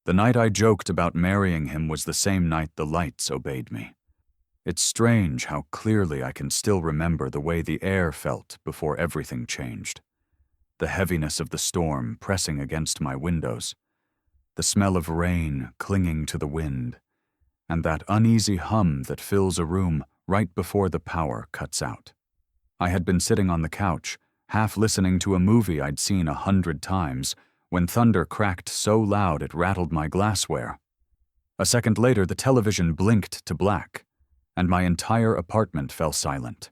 The night I joked about marrying him was the same night the lights obeyed me. It's strange how clearly I can still remember the way the air felt before everything changed. The heaviness of the storm pressing against my windows, the smell of rain clinging to the wind, and that uneasy hum that fills a room right before the power cuts out. I had been sitting on the couch, half listening to a movie I'd seen 100 times, when thunder cracked so loud it rattled my glassware. A second later, the television blinked to black, and my entire apartment fell silent.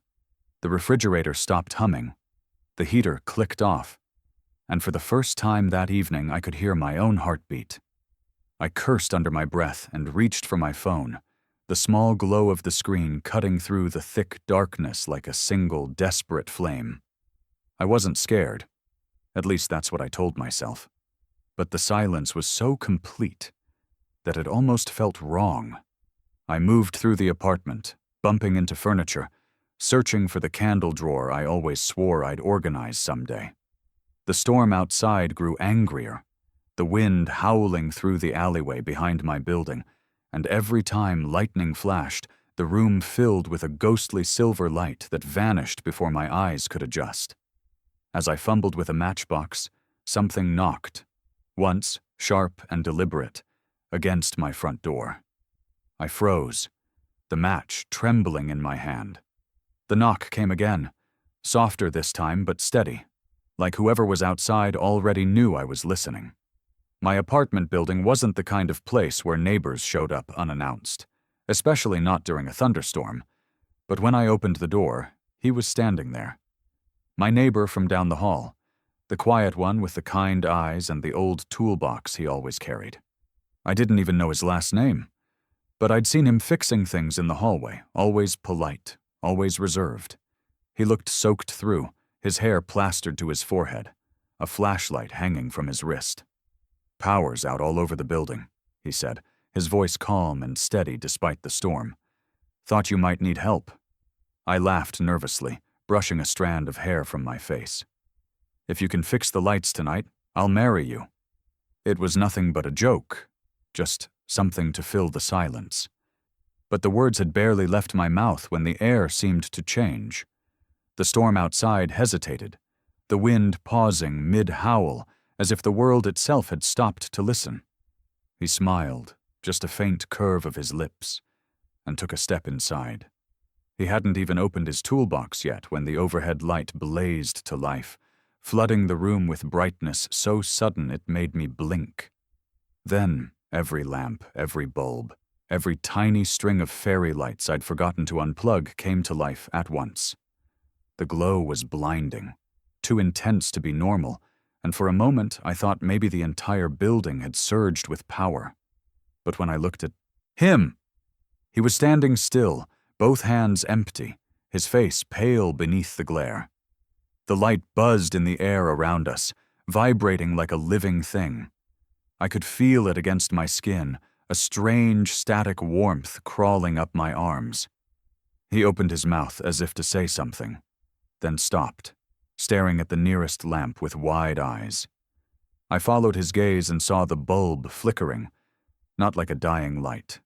The refrigerator stopped humming. The heater clicked off, and for the first time that evening I could hear my own heartbeat. I cursed under my breath and reached for my phone, the small glow of the screen cutting through the thick darkness like a single desperate flame. I wasn't scared. At least that's what I told myself. But the silence was so complete that it almost felt wrong. I moved through the apartment, bumping into furniture, searching for the candle drawer I always swore I'd organize someday. The storm outside grew angrier, the wind howling through the alleyway behind my building, and every time lightning flashed, the room filled with a ghostly silver light that vanished before my eyes could adjust. As I fumbled with a matchbox, something knocked, once sharp and deliberate, against my front door. I froze, the match trembling in my hand. The knock came again, softer this time but steady, like whoever was outside already knew I was listening. My apartment building wasn't the kind of place where neighbors showed up unannounced, especially not during a thunderstorm, but when I opened the door, he was standing there. My neighbor from down the hall, the quiet one with the kind eyes and the old toolbox he always carried. I didn't even know his last name, but I'd seen him fixing things in the hallway, always polite, always reserved. He looked soaked through, his hair plastered to his forehead, a flashlight hanging from his wrist. "Power's out all over the building," he said, his voice calm and steady despite the storm. "Thought you might need help." I laughed nervously, brushing a strand of hair from my face. "If you can fix the lights tonight, I'll marry you." It was nothing but a joke, just something to fill the silence. But the words had barely left my mouth when the air seemed to change. The storm outside hesitated, the wind pausing mid-howl, as if the world itself had stopped to listen. He smiled, just a faint curve of his lips, and took a step inside. He hadn't even opened his toolbox yet when the overhead light blazed to life, flooding the room with brightness so sudden it made me blink. Then, every lamp, every bulb, every tiny string of fairy lights I'd forgotten to unplug came to life at once. The glow was blinding, too intense to be normal, and for a moment I thought maybe the entire building had surged with power. But when I looked at him, he was standing still, both hands empty, his face pale beneath the glare. The light buzzed in the air around us, vibrating like a living thing. I could feel it against my skin, a strange static warmth crawling up my arms. He opened his mouth as if to say something, then stopped, staring at the nearest lamp with wide eyes. I followed his gaze and saw the bulb flickering, not like a dying light,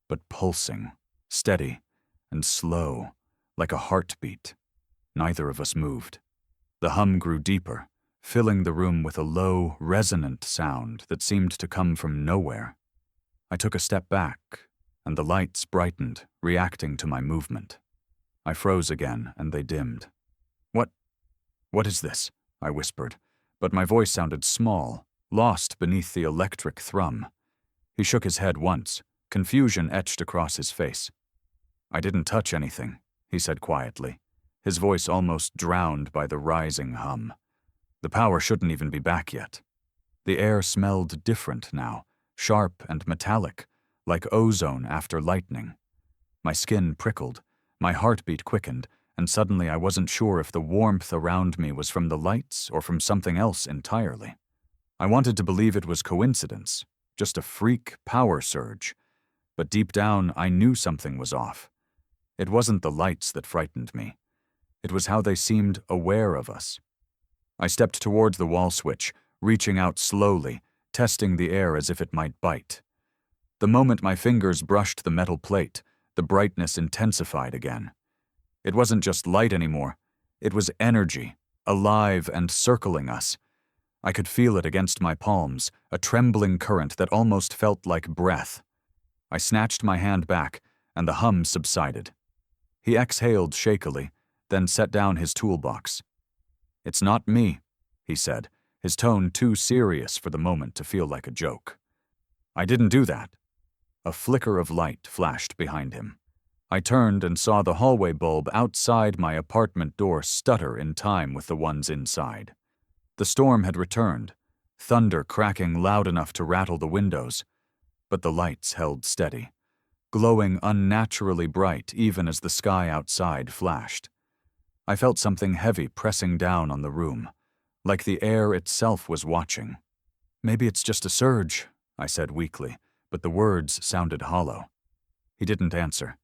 but pulsing, steady, and slow, like a heartbeat. Neither of us moved. The hum grew deeper, filling the room with a low, resonant sound that seemed to come from nowhere. I took a step back, and the lights brightened, reacting to my movement. I froze again, and they dimmed. What is this?" I whispered, but my voice sounded small, lost beneath the electric thrum. He shook his head once, confusion etched across his face. "I didn't touch anything," he said quietly, his voice almost drowned by the rising hum. "The power shouldn't even be back yet." The air smelled different now, sharp and metallic, like ozone after lightning. My skin prickled, my heartbeat quickened, and suddenly I wasn't sure if the warmth around me was from the lights or from something else entirely. I wanted to believe it was coincidence, just a freak power surge, but deep down I knew something was off. It wasn't the lights that frightened me. It was how they seemed aware of us. I stepped toward the wall switch, reaching out slowly, testing the air as if it might bite. The moment my fingers brushed the metal plate, the brightness intensified again. It wasn't just light anymore. It was energy, alive and circling us. I could feel it against my palms, a trembling current that almost felt like breath. I snatched my hand back, and the hum subsided. He exhaled shakily, then set down his toolbox. "It's not me," he said, his tone too serious for the moment to feel like a joke. "I didn't do that." A flicker of light flashed behind him. I turned and saw the hallway bulb outside my apartment door stutter in time with the ones inside. The storm had returned, thunder cracking loud enough to rattle the windows, but the lights held steady, glowing unnaturally bright even as the sky outside flashed. I felt something heavy pressing down on the room, like the air itself was watching. "Maybe it's just a surge," I said weakly, but the words sounded hollow. He didn't answer.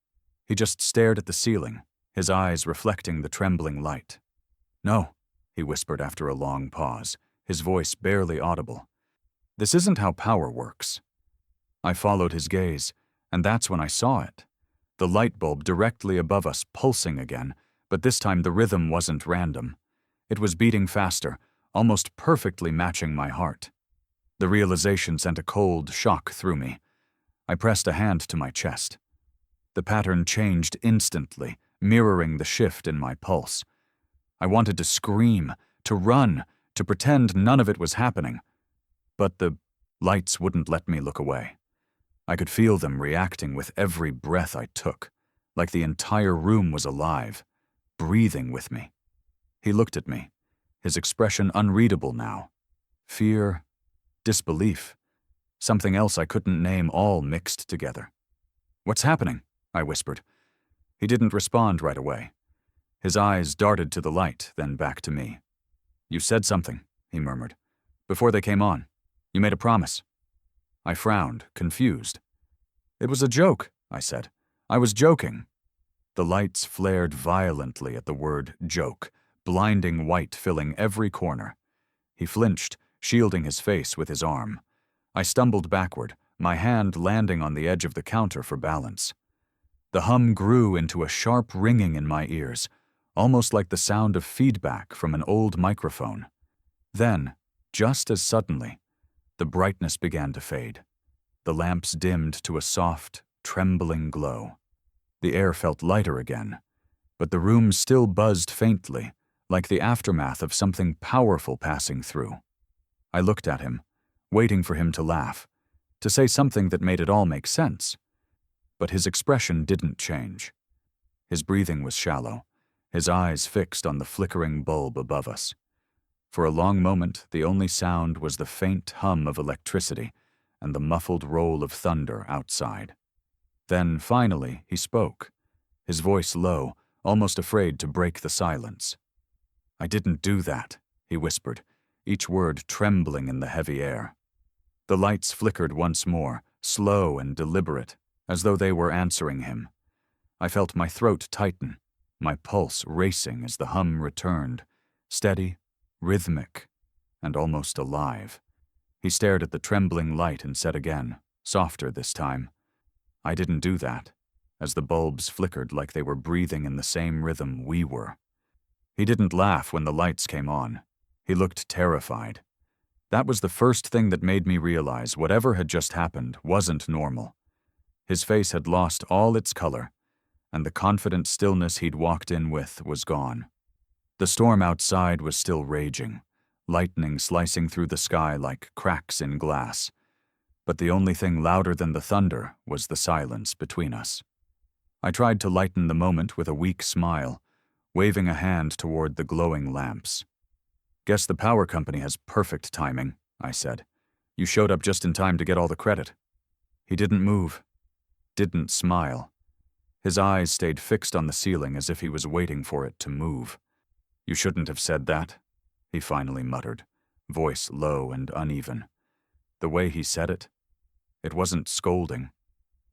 He just stared at the ceiling, his eyes reflecting the trembling light. "No," he whispered after a long pause, his voice barely audible. "This isn't how power works." I followed his gaze, and that's when I saw it. The light bulb directly above us pulsing again, but this time the rhythm wasn't random. It was beating faster, almost perfectly matching my heart. The realization sent a cold shock through me. I pressed a hand to my chest. The pattern changed instantly, mirroring the shift in my pulse. I wanted to scream, to run, to pretend none of it was happening. But the lights wouldn't let me look away. I could feel them reacting with every breath I took, like the entire room was alive, breathing with me. He looked at me, his expression unreadable now. Fear, disbelief, something else I couldn't name, all mixed together. "What's happening?" I whispered. He didn't respond right away. His eyes darted to the light, then back to me. "You said something," he murmured. "Before they came on. You made a promise." I frowned, confused. "It was a joke," I said. "I was joking." The lights flared violently at the word joke, blinding white filling every corner. He flinched, shielding his face with his arm. I stumbled backward, my hand landing on the edge of the counter for balance. The hum grew into a sharp ringing in my ears, almost like the sound of feedback from an old microphone. Then, just as suddenly, the brightness began to fade. The lamps dimmed to a soft, trembling glow. The air felt lighter again, but the room still buzzed faintly, like the aftermath of something powerful passing through. I looked at him, waiting for him to laugh, to say something that made it all make sense. But his expression didn't change. His breathing was shallow, his eyes fixed on the flickering bulb above us. For a long moment, the only sound was the faint hum of electricity and the muffled roll of thunder outside. Then, finally, he spoke, his voice low, almost afraid to break the silence. "I didn't do that," he whispered, each word trembling in the heavy air. The lights flickered once more, slow and deliberate, as though they were answering him. I felt my throat tighten, my pulse racing as the hum returned, steady, rhythmic, and almost alive. He stared at the trembling light and said again, softer this time, "I didn't do that," as the bulbs flickered like they were breathing in the same rhythm we were. He didn't laugh when the lights came on. He looked terrified. That was the first thing that made me realize whatever had just happened wasn't normal. His face had lost all its color, and the confident stillness he'd walked in with was gone. The storm outside was still raging, lightning slicing through the sky like cracks in glass. But the only thing louder than the thunder was the silence between us. I tried to lighten the moment with a weak smile, waving a hand toward the glowing lamps. "Guess the power company has perfect timing," I said. "You showed up just in time to get all the credit." He didn't move, didn't smile. His eyes stayed fixed on the ceiling as if he was waiting for it to move. "You shouldn't have said that," he finally muttered, voice low and uneven. The way he said it wasn't scolding.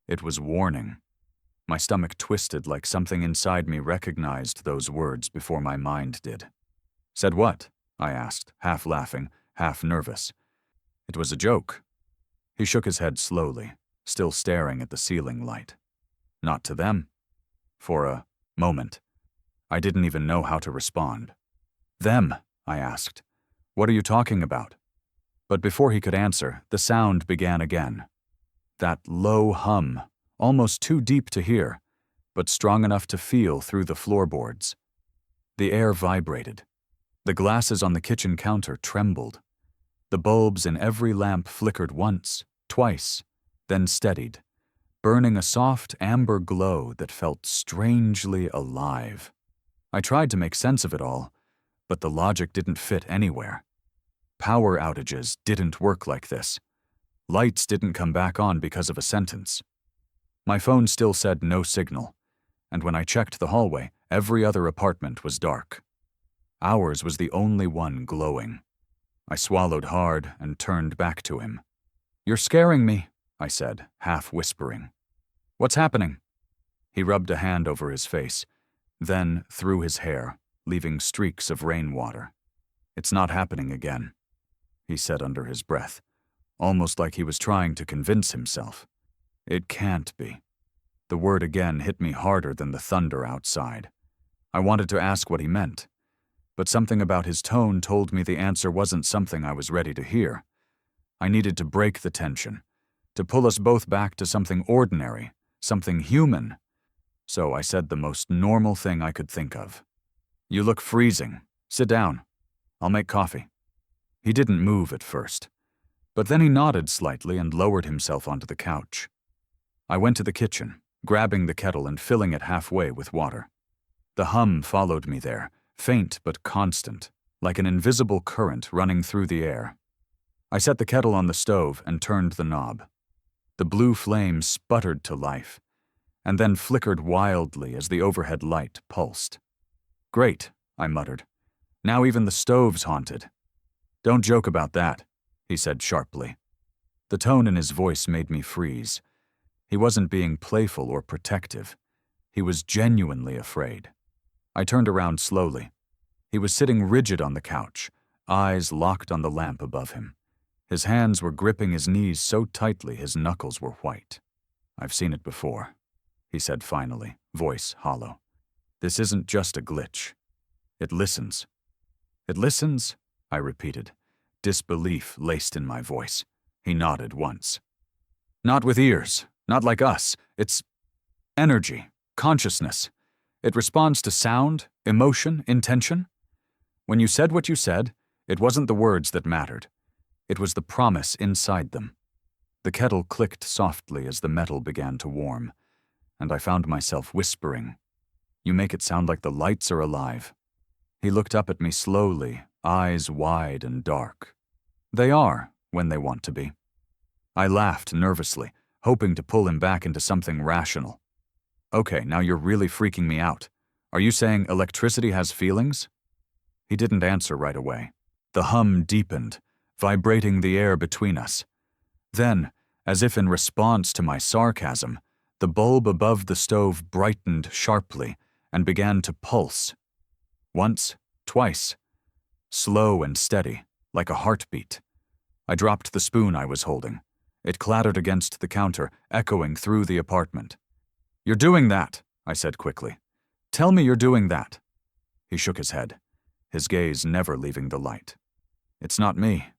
It was warning. My stomach twisted like something inside me recognized those words before my mind did. "Said what?" I asked, half laughing, half nervous. It was a joke. He shook his head slowly, still staring at the ceiling light. Not to them. For a moment, I didn't even know how to respond. Them, I asked. What are you talking about? But before he could answer, the sound began again. That low hum, almost too deep to hear, but strong enough to feel through the floorboards. The air vibrated. The glasses on the kitchen counter trembled. The bulbs in every lamp flickered once, twice, then steadied, burning a soft amber glow that felt strangely alive. I tried to make sense of it all, but the logic didn't fit anywhere. Power outages didn't work like this. Lights didn't come back on because of a sentence. My phone still said no signal, and when I checked the hallway, every other apartment was dark. Ours was the only one glowing. I swallowed hard and turned back to him. "You're scaring me," I said, half whispering. "What's happening?" He rubbed a hand over his face, then through his hair, leaving streaks of rainwater. "It's not happening again," he said under his breath, almost like he was trying to convince himself. It can't be. The word again hit me harder than the thunder outside. I wanted to ask what he meant, but something about his tone told me the answer wasn't something I was ready to hear. I needed to break the tension, to pull us both back to something ordinary, something human. So I said the most normal thing I could think of. "You look freezing. Sit down. I'll make coffee." He didn't move at first, but then he nodded slightly and lowered himself onto the couch. I went to the kitchen, grabbing the kettle and filling it halfway with water. The hum followed me there, faint but constant, like an invisible current running through the air. I set the kettle on the stove and turned the knob. The blue flame sputtered to life, and then flickered wildly as the overhead light pulsed. "Great," I muttered. "Now even the stove's haunted." "Don't joke about that," he said sharply. The tone in his voice made me freeze. He wasn't being playful or protective. He was genuinely afraid. I turned around slowly. He was sitting rigid on the couch, eyes locked on the lamp above him. His hands were gripping his knees so tightly his knuckles were white. "I've seen it before," he said finally, voice hollow. "This isn't just a glitch. It listens." "It listens?" I repeated, disbelief laced in my voice. He nodded once. "Not with ears, not like us. It's energy, consciousness. It responds to sound, emotion, intention. When you said what you said, it wasn't the words that mattered. It was the promise inside them." The kettle clicked softly as the metal began to warm, and I found myself whispering, "You make it sound like the lights are alive." He looked up at me slowly, eyes wide and dark. "They are, when they want to be." I laughed nervously, hoping to pull him back into something rational. "Okay, now you're really freaking me out. Are you saying electricity has feelings?" He didn't answer right away. The hum deepened, vibrating the air between us. Then, as if in response to my sarcasm, the bulb above the stove brightened sharply and began to pulse. Once, twice. Slow and steady, like a heartbeat. I dropped the spoon I was holding. It clattered against the counter, echoing through the apartment. "You're doing that," I said quickly. "Tell me you're doing that." He shook his head, his gaze never leaving the light. "It's not me."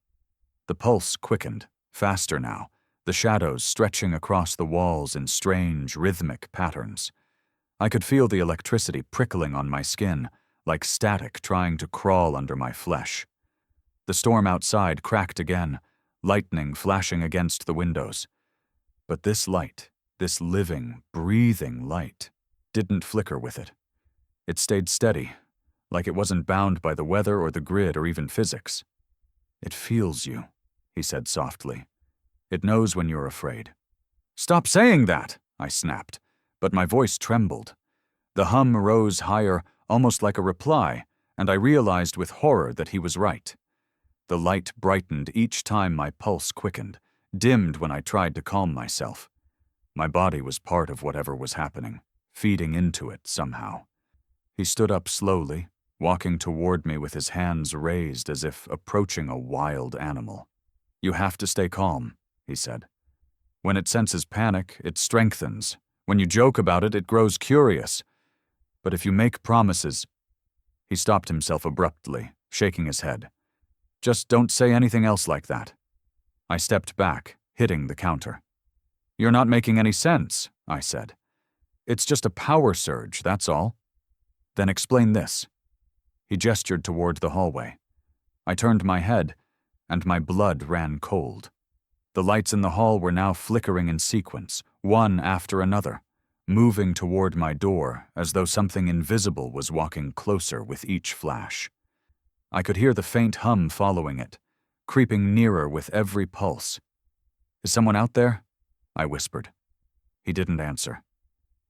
The pulse quickened, faster now, the shadows stretching across the walls in strange, rhythmic patterns. I could feel the electricity prickling on my skin, like static trying to crawl under my flesh. The storm outside cracked again, lightning flashing against the windows. But this light, this living, breathing light, didn't flicker with it. It stayed steady, like it wasn't bound by the weather or the grid or even physics. "It feels you," he said softly. "It knows when you're afraid." "Stop saying that," I snapped, but my voice trembled. The hum rose higher, almost like a reply, and I realized with horror that he was right. The light brightened each time my pulse quickened, dimmed when I tried to calm myself. My body was part of whatever was happening, feeding into it somehow. He stood up slowly, walking toward me with his hands raised as if approaching a wild animal. You have to stay calm, he said. When it senses panic, it strengthens. When you joke about it, it grows curious. But if you make promises— He stopped himself abruptly, shaking his head. Just don't say anything else like that. I stepped back, hitting the counter. You're not making any sense, I said. It's just a power surge, that's all. Then explain this. He gestured toward the hallway. I turned my head, and my blood ran cold. The lights in the hall were now flickering in sequence, one after another, moving toward my door as though something invisible was walking closer with each flash. I could hear the faint hum following it, creeping nearer with every pulse. Is someone out there? I whispered. He didn't answer.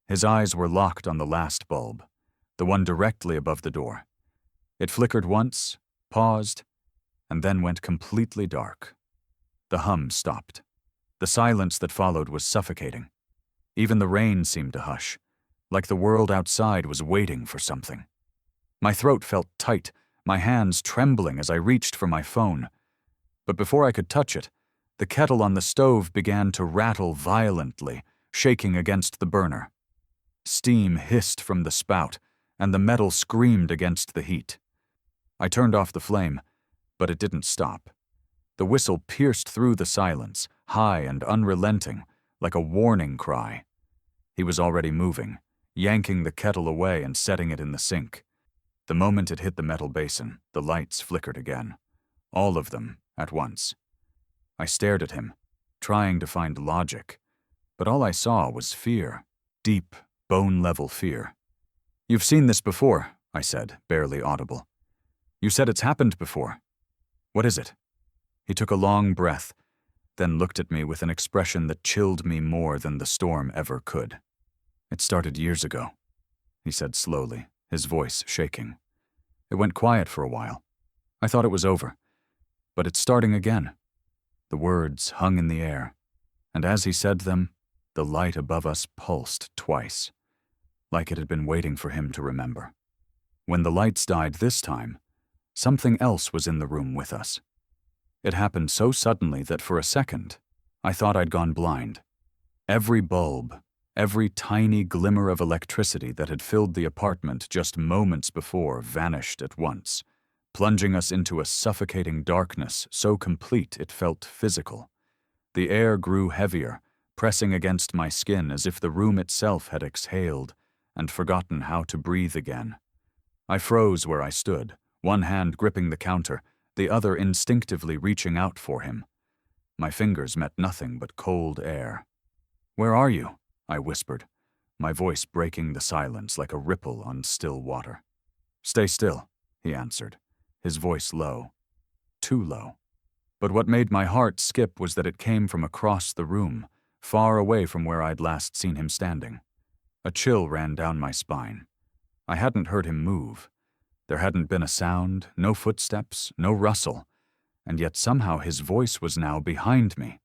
His eyes were locked on the last bulb, the one directly above the door. It flickered once, paused, and then went completely dark. The hum stopped. The silence that followed was suffocating. Even the rain seemed to hush, like the world outside was waiting for something. My throat felt tight, my hands trembling as I reached for my phone. But before I could touch it, the kettle on the stove began to rattle violently, shaking against the burner. Steam hissed from the spout, and the metal screamed against the heat. I turned off the flame, but it didn't stop. The whistle pierced through the silence, high and unrelenting, like a warning cry. He was already moving, yanking the kettle away and setting it in the sink. The moment it hit the metal basin, the lights flickered again. All of them at once. I stared at him, trying to find logic, but all I saw was fear, deep, bone-level fear. You've seen this before, I said, barely audible. You said it's happened before. What is it? He took a long breath, then looked at me with an expression that chilled me more than the storm ever could. It started years ago, he said slowly, his voice shaking. It went quiet for a while. I thought it was over, but it's starting again. The words hung in the air, and as he said them, the light above us pulsed twice, like it had been waiting for him to remember. When the lights died this time, something else was in the room with us. It happened so suddenly that for a second, I thought I'd gone blind. Every bulb, every tiny glimmer of electricity that had filled the apartment just moments before vanished at once, plunging us into a suffocating darkness so complete it felt physical. The air grew heavier, pressing against my skin as if the room itself had exhaled and forgotten how to breathe again. I froze where I stood, one hand gripping the counter, the other instinctively reaching out for him. My fingers met nothing but cold air. "Where are you?" I whispered, my voice breaking the silence like a ripple on still water. "Stay still," he answered, his voice low. Too low. But what made my heart skip was that it came from across the room, far away from where I'd last seen him standing. A chill ran down my spine. I hadn't heard him move. There hadn't been a sound, no footsteps, no rustle, and yet somehow his voice was now behind me.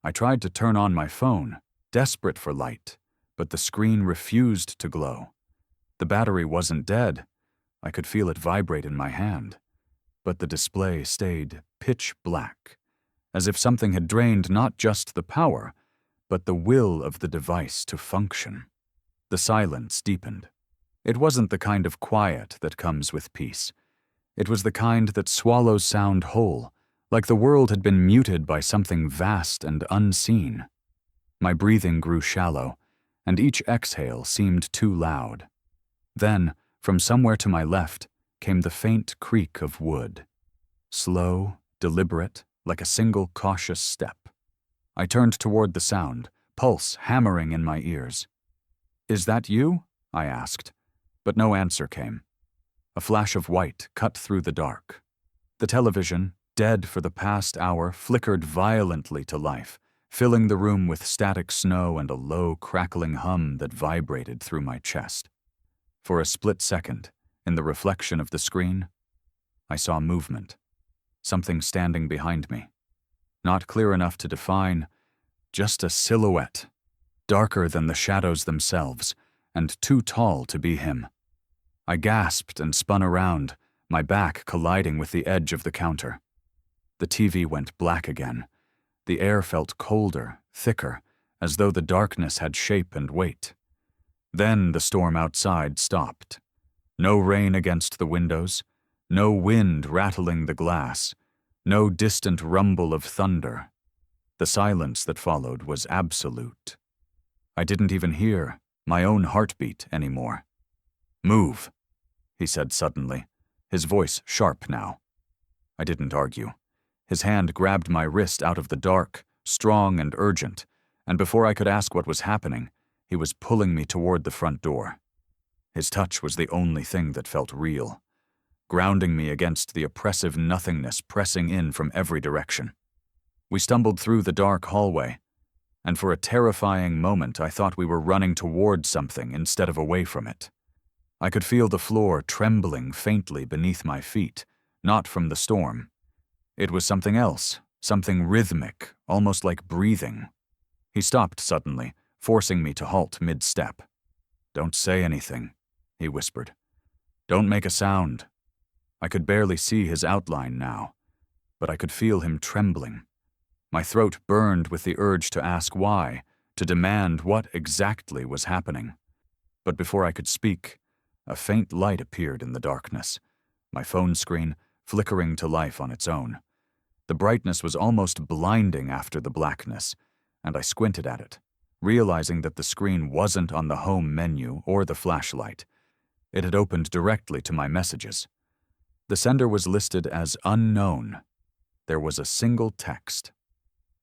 I tried to turn on my phone, desperate for light, but the screen refused to glow. The battery wasn't dead. I could feel it vibrate in my hand, but the display stayed pitch black, as if something had drained not just the power, but the will of the device to function. The silence deepened. It wasn't the kind of quiet that comes with peace. It was the kind that swallows sound whole, like the world had been muted by something vast and unseen. My breathing grew shallow, and each exhale seemed too loud. Then, from somewhere to my left, came the faint creak of wood. Slow, deliberate, like a single cautious step. I turned toward the sound, pulse hammering in my ears. "Is that you?" I asked, but no answer came. A flash of white cut through the dark. The television, dead for the past hour, flickered violently to life, filling the room with static snow and a low, crackling hum that vibrated through my chest. For a split second, in the reflection of the screen, I saw movement. Something standing behind me. Not clear enough to define, just a silhouette, darker than the shadows themselves, and too tall to be him. I gasped and spun around, my back colliding with the edge of the counter. The TV went black again. The air felt colder, thicker, as though the darkness had shape and weight. Then the storm outside stopped. No rain against the windows, no wind rattling the glass, no distant rumble of thunder. The silence that followed was absolute. I didn't even hear my own heartbeat anymore. "Move," he said suddenly, his voice sharp now. I didn't argue. His hand grabbed my wrist out of the dark, strong and urgent, and before I could ask what was happening, he was pulling me toward the front door. His touch was the only thing that felt real, grounding me against the oppressive nothingness pressing in from every direction. We stumbled through the dark hallway, and for a terrifying moment I thought we were running toward something instead of away from it. I could feel the floor trembling faintly beneath my feet, not from the storm. It was something else, something rhythmic, almost like breathing. He stopped suddenly, forcing me to halt mid-step. "Don't say anything," he whispered. "Don't make a sound." I could barely see his outline now, but I could feel him trembling. My throat burned with the urge to ask why, to demand what exactly was happening. But before I could speak, a faint light appeared in the darkness, my phone screen flickering to life on its own. The brightness was almost blinding after the blackness, and I squinted at it, realizing that the screen wasn't on the home menu or the flashlight. It had opened directly to my messages. The sender was listed as unknown. There was a single text.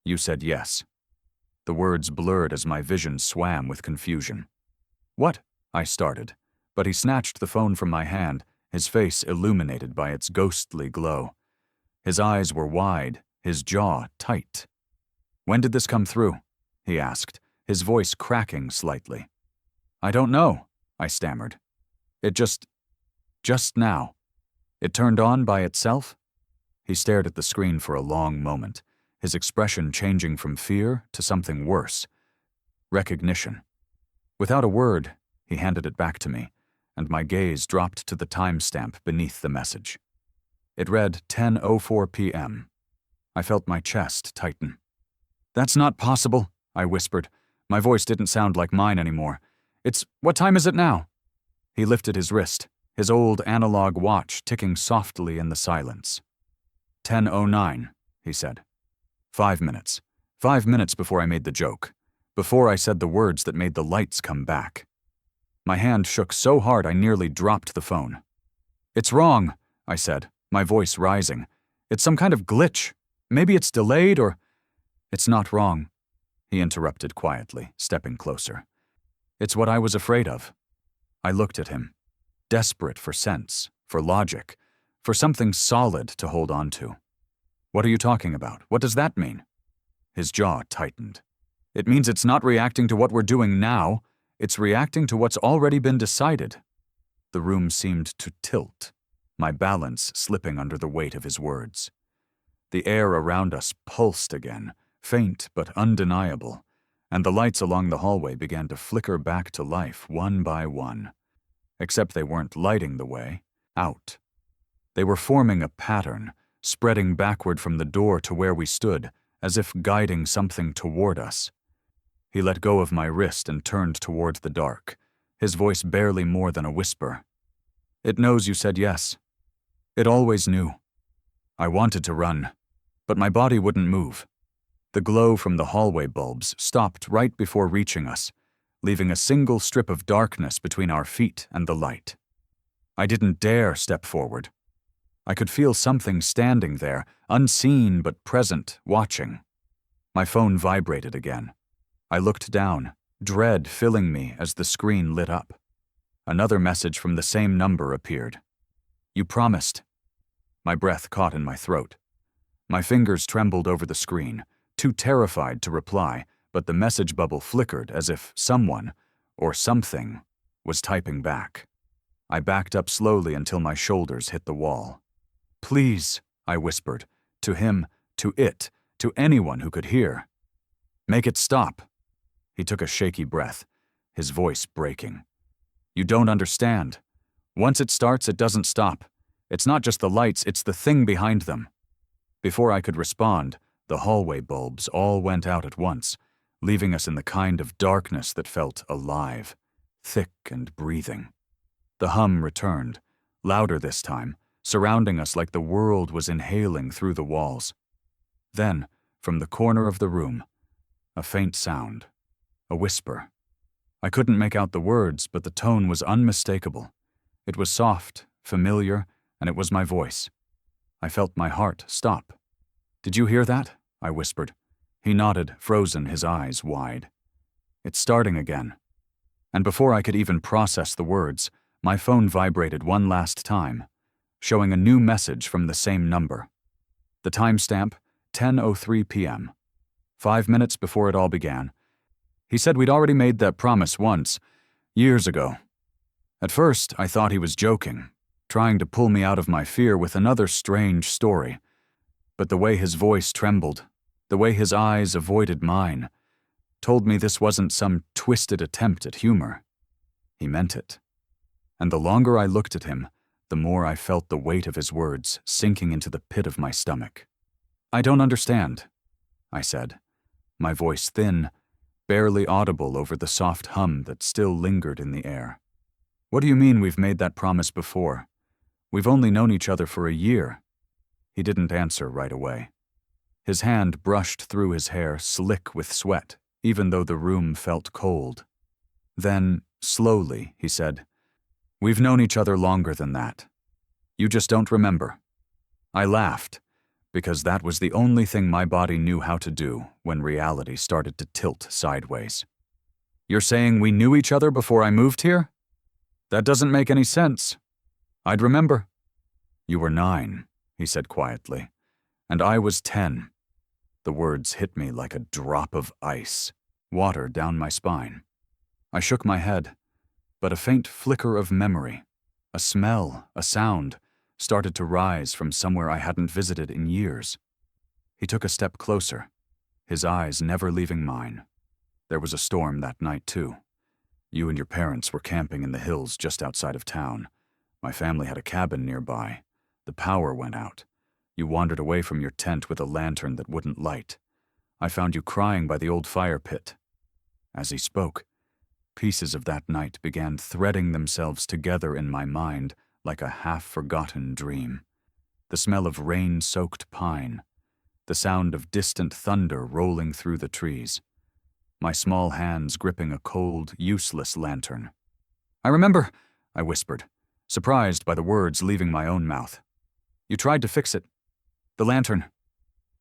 "You said yes." The words blurred as my vision swam with confusion. "What?" I started, but he snatched the phone from my hand, his face illuminated by its ghostly glow. His eyes were wide, his jaw tight. "When did this come through?" he asked, his voice cracking slightly. "I don't know," I stammered. It just now. It turned on by itself?" He stared at the screen for a long moment, his expression changing from fear to something worse. Recognition. Without a word, he handed it back to me, and my gaze dropped to the timestamp beneath the message. It read 10:04 p.m. I felt my chest tighten. "That's not possible," I whispered. My voice didn't sound like mine anymore. What time is it now?" He lifted his wrist, his old analog watch ticking softly in the silence. 10:09, he said. 5 minutes. 5 minutes before I made the joke. Before I said the words that made the lights come back. My hand shook so hard I nearly dropped the phone. "It's wrong," I said, my voice rising. "It's some kind of glitch. Maybe it's delayed or—" "It's not wrong," he interrupted quietly, stepping closer. "It's what I was afraid of." I looked at him, desperate for sense, for logic, for something solid to hold on to. "What are you talking about? What does that mean?" His jaw tightened. "It means it's not reacting to what we're doing now. It's reacting to what's already been decided." The room seemed to tilt, my balance slipping under the weight of his words. The air around us pulsed again, faint but undeniable, and the lights along the hallway began to flicker back to life one by one. Except they weren't lighting the way out. They were forming a pattern, spreading backward from the door to where we stood, as if guiding something toward us. He let go of my wrist and turned toward the dark, his voice barely more than a whisper. "It knows you said yes. It always knew. I wanted to run, but my body wouldn't move." The glow from the hallway bulbs stopped right before reaching us, leaving a single strip of darkness between our feet and the light. I didn't dare step forward. I could feel something standing there, unseen but present, watching. My phone vibrated again. I looked down, dread filling me as the screen lit up. Another message from the same number appeared. "You promised." My breath caught in my throat. My fingers trembled over the screen, too terrified to reply, but the message bubble flickered as if someone, or something, was typing back. I backed up slowly until my shoulders hit the wall. "Please," I whispered, to him, to it, to anyone who could hear. "Make it stop." He took a shaky breath, his voice breaking. "You don't understand. Once it starts, it doesn't stop. It's not just the lights, it's the thing behind them." Before I could respond, the hallway bulbs all went out at once, leaving us in the kind of darkness that felt alive, thick and breathing. The hum returned, louder this time, surrounding us like the world was inhaling through the walls. Then, from the corner of the room, a faint sound, a whisper. I couldn't make out the words, but the tone was unmistakable. It was soft, familiar, and it was my voice. I felt my heart stop. "Did you hear that?" I whispered. He nodded, frozen, his eyes wide. "It's starting again." And before I could even process the words, my phone vibrated one last time, showing a new message from the same number. The timestamp, 10:03 p.m. 5 minutes before it all began. He said we'd already made that promise once, years ago. At first, I thought he was joking, trying to pull me out of my fear with another strange story. But the way his voice trembled, the way his eyes avoided mine, told me this wasn't some twisted attempt at humor. He meant it. And the longer I looked at him, the more I felt the weight of his words sinking into the pit of my stomach. "I don't understand," I said, my voice thin, barely audible over the soft hum that still lingered in the air. "What do you mean we've made that promise before? We've only known each other for a year." He didn't answer right away. His hand brushed through his hair, slick with sweat, even though the room felt cold. Then, slowly, he said, "We've known each other longer than that. You just don't remember." I laughed, because that was the only thing my body knew how to do when reality started to tilt sideways. "You're saying we knew each other before I moved here? That doesn't make any sense. I'd remember." "You were 9, he said quietly, "and I was 10. The words hit me like a drop of ice, water down my spine. I shook my head, but a faint flicker of memory, a smell, a sound, started to rise from somewhere I hadn't visited in years. He took a step closer, his eyes never leaving mine. There was a storm that night, too. You and your parents were camping in the hills just outside of town. My family had a cabin nearby. The power went out. You wandered away from your tent with a lantern that wouldn't light. I found you crying by the old fire pit." As he spoke, pieces of that night began threading themselves together in my mind like a half-forgotten dream. The smell of rain-soaked pine, the sound of distant thunder rolling through the trees, my small hands gripping a cold, useless lantern. "I remember," I whispered, surprised by the words leaving my own mouth. "You tried to fix it. The lantern."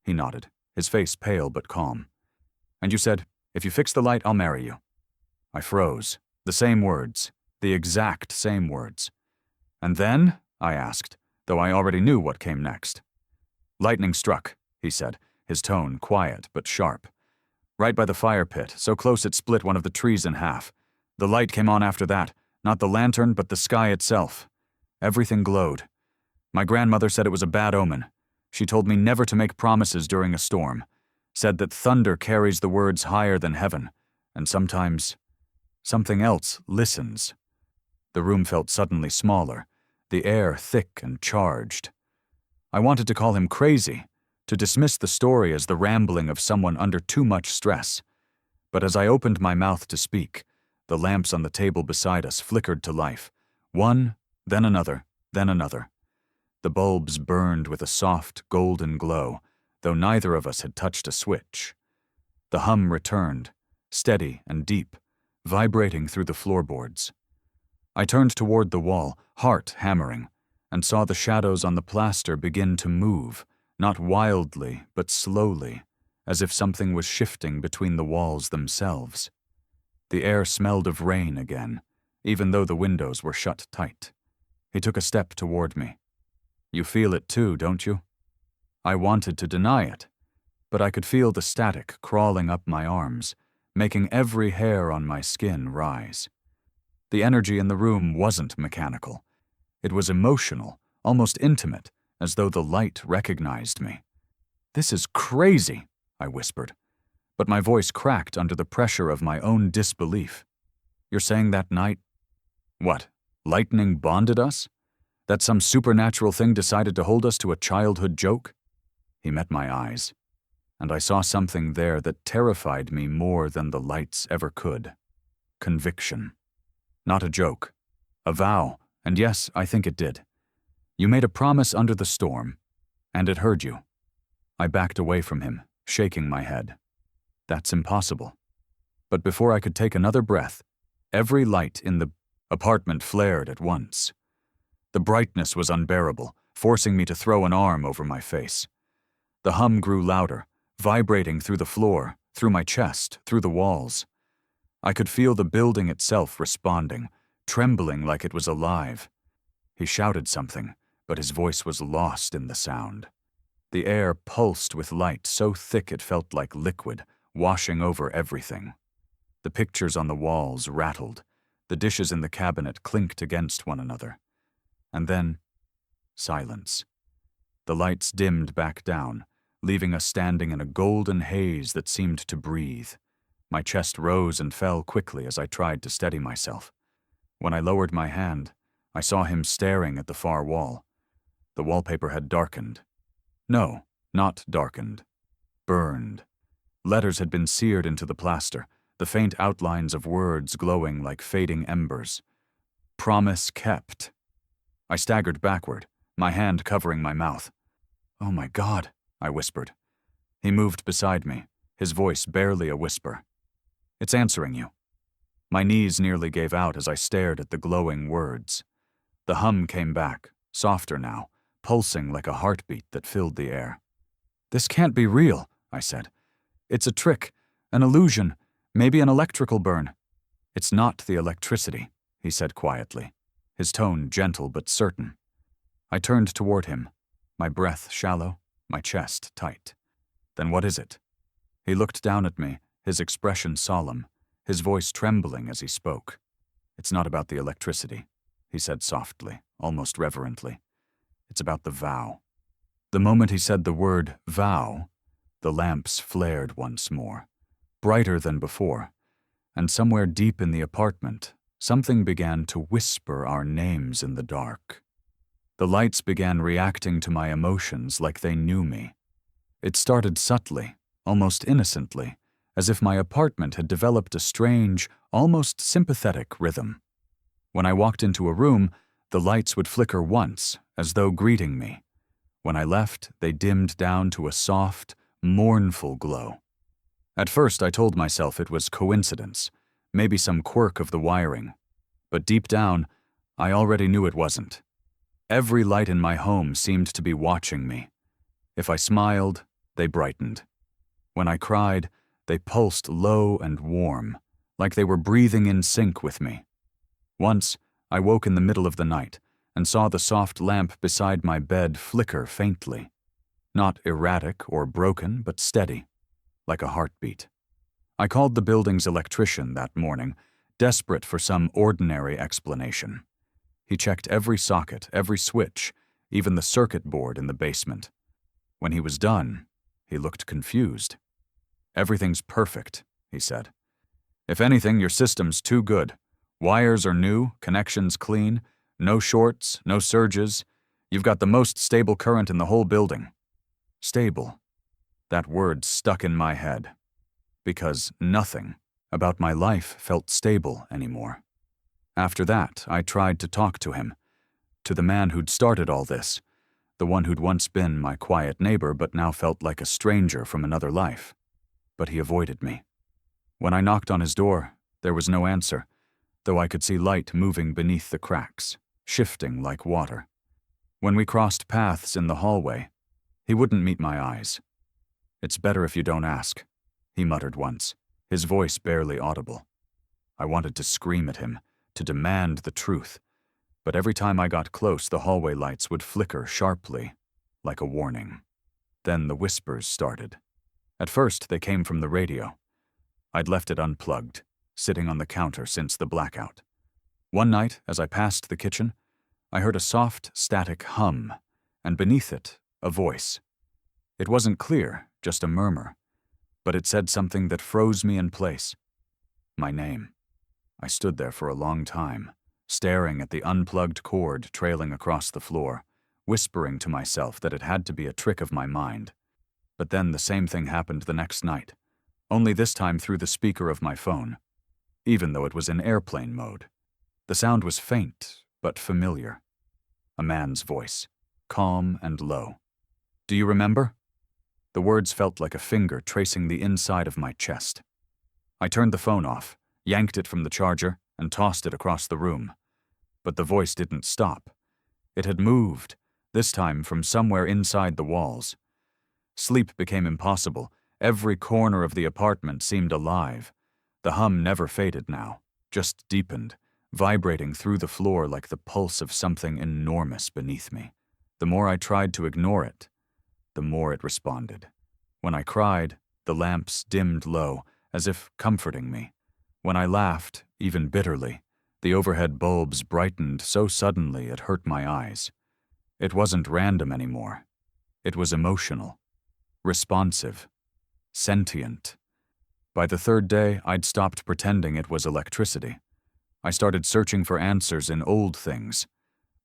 He nodded, his face pale but calm. "And you said, 'If you fix the light, I'll marry you.'" I froze. The same words. The exact same words. "And then?" I asked, though I already knew what came next. "Lightning struck," he said, his tone quiet but sharp. "Right by the fire pit, so close it split one of the trees in half. The light came on after that, not the lantern but the sky itself. Everything glowed. My grandmother said it was a bad omen. She told me never to make promises during a storm, said that thunder carries the words higher than heaven, and sometimes something else listens." The room felt suddenly smaller, the air thick and charged. I wanted to call him crazy, to dismiss the story as the rambling of someone under too much stress. But as I opened my mouth to speak, the lamps on the table beside us flickered to life. One, then another, then another. The bulbs burned with a soft, golden glow, though neither of us had touched a switch. The hum returned, steady and deep, vibrating through the floorboards. I turned toward the wall, heart hammering, and saw the shadows on the plaster begin to move, not wildly, but slowly, as if something was shifting between the walls themselves. The air smelled of rain again, even though the windows were shut tight. He took a step toward me. "You feel it too, don't you?" I wanted to deny it, but I could feel the static crawling up my arms, making every hair on my skin rise. The energy in the room wasn't mechanical. It was emotional, almost intimate, as though the light recognized me. "This is crazy," I whispered, but my voice cracked under the pressure of my own disbelief. "You're saying that night—" "What, lightning bonded us? That some supernatural thing decided to hold us to a childhood joke?" He met my eyes, and I saw something there that terrified me more than the lights ever could. Conviction. Not a joke. A vow, and yes, I think it did. You made a promise under the storm, and it heard you. I backed away from him, shaking my head. That's impossible. But before I could take another breath, every light in the apartment flared at once. The brightness was unbearable, forcing me to throw an arm over my face. The hum grew louder, vibrating through the floor, through my chest, through the walls. I could feel the building itself responding, trembling like it was alive. He shouted something, but his voice was lost in the sound. The air pulsed with light so thick it felt like liquid, washing over everything. The pictures on the walls rattled. The dishes in the cabinet clinked against one another. And then, silence. The lights dimmed back down, leaving us standing in a golden haze that seemed to breathe. My chest rose and fell quickly as I tried to steady myself. When I lowered my hand, I saw him staring at the far wall. The wallpaper had darkened. No, not darkened. Burned. Letters had been seared into the plaster, the faint outlines of words glowing like fading embers. Promise kept. I staggered backward, my hand covering my mouth. "Oh my God," I whispered. He moved beside me, his voice barely a whisper. "It's answering you." My knees nearly gave out as I stared at the glowing words. The hum came back, softer now, pulsing like a heartbeat that filled the air. "This can't be real," I said. "It's a trick, an illusion, maybe an electrical burn." "It's not the electricity," he said quietly, his tone gentle but certain. I turned toward him, my breath shallow, my chest tight. "Then what is it?" He looked down at me, his expression solemn, his voice trembling as he spoke. "It's not about the electricity," he said softly, almost reverently. "It's about the vow." The moment he said the word vow, the lamps flared once more, brighter than before, and somewhere deep in the apartment, something began to whisper our names in the dark. The lights began reacting to my emotions like they knew me. It started subtly, almost innocently, as if my apartment had developed a strange, almost sympathetic rhythm. When I walked into a room, the lights would flicker once, as though greeting me. When I left, they dimmed down to a soft, mournful glow. At first, I told myself it was coincidence, maybe some quirk of the wiring. But deep down, I already knew it wasn't. Every light in my home seemed to be watching me. If I smiled, they brightened. When I cried, they pulsed low and warm, like they were breathing in sync with me. Once, I woke in the middle of the night and saw the soft lamp beside my bed flicker faintly. Not erratic or broken, but steady, like a heartbeat. I called the building's electrician that morning, desperate for some ordinary explanation. He checked every socket, every switch, even the circuit board in the basement. When he was done, he looked confused. "Everything's perfect," he said. "If anything, your system's too good. Wires are new, connections clean, no shorts, no surges. You've got the most stable current in the whole building." Stable. That word stuck in my head. Because nothing about my life felt stable anymore. After that, I tried to talk to him, to the man who'd started all this, the one who'd once been my quiet neighbor but now felt like a stranger from another life. But he avoided me. When I knocked on his door, there was no answer, though I could see light moving beneath the cracks, shifting like water. When we crossed paths in the hallway, he wouldn't meet my eyes. "It's better if you don't ask," he muttered once, his voice barely audible. I wanted to scream at him, to demand the truth, but every time I got close, the hallway lights would flicker sharply, like a warning. Then the whispers started. At first, they came from the radio. I'd left it unplugged, sitting on the counter since the blackout. One night, as I passed the kitchen, I heard a soft, static hum, and beneath it, a voice. It wasn't clear, just a murmur, but it said something that froze me in place. My name. I stood there for a long time, staring at the unplugged cord trailing across the floor, whispering to myself that it had to be a trick of my mind. But then the same thing happened the next night, only this time through the speaker of my phone, even though it was in airplane mode. The sound was faint, but familiar. A man's voice, calm and low. "Do you remember?" The words felt like a finger tracing the inside of my chest. I turned the phone off, yanked it from the charger, and tossed it across the room. But the voice didn't stop. It had moved, this time from somewhere inside the walls. Sleep became impossible. Every corner of the apartment seemed alive. The hum never faded now, just deepened, vibrating through the floor like the pulse of something enormous beneath me. The more I tried to ignore it, the more it responded. When I cried, the lamps dimmed low, as if comforting me. When I laughed, even bitterly, the overhead bulbs brightened so suddenly it hurt my eyes. It wasn't random anymore. It was emotional, responsive, sentient. By the third day, I'd stopped pretending it was electricity. I started searching for answers in old things.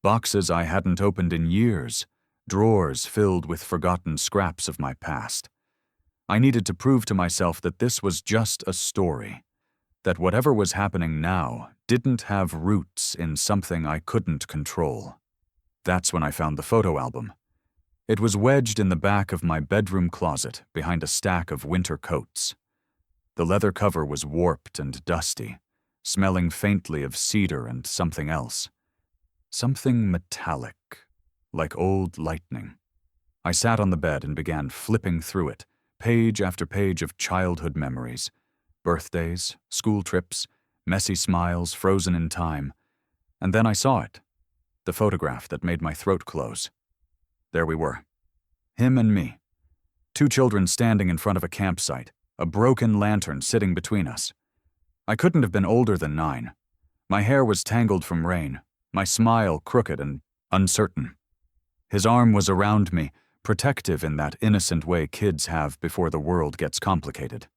Boxes I hadn't opened in years, drawers filled with forgotten scraps of my past. I needed to prove to myself that this was just a story, that whatever was happening now didn't have roots in something I couldn't control. That's when I found the photo album. It was wedged in the back of my bedroom closet behind a stack of winter coats. The leather cover was warped and dusty, smelling faintly of cedar and something else. Something metallic, like old lightning. I sat on the bed and began flipping through it, page after page of childhood memories. Birthdays, school trips, messy smiles frozen in time. And then I saw it. The photograph that made my throat close. There we were. Him and me. 2 children standing in front of a campsite, a broken lantern sitting between us. I couldn't have been older than 9. My hair was tangled from rain, my smile crooked and uncertain. His arm was around me, protective in that innocent way kids have before the world gets complicated.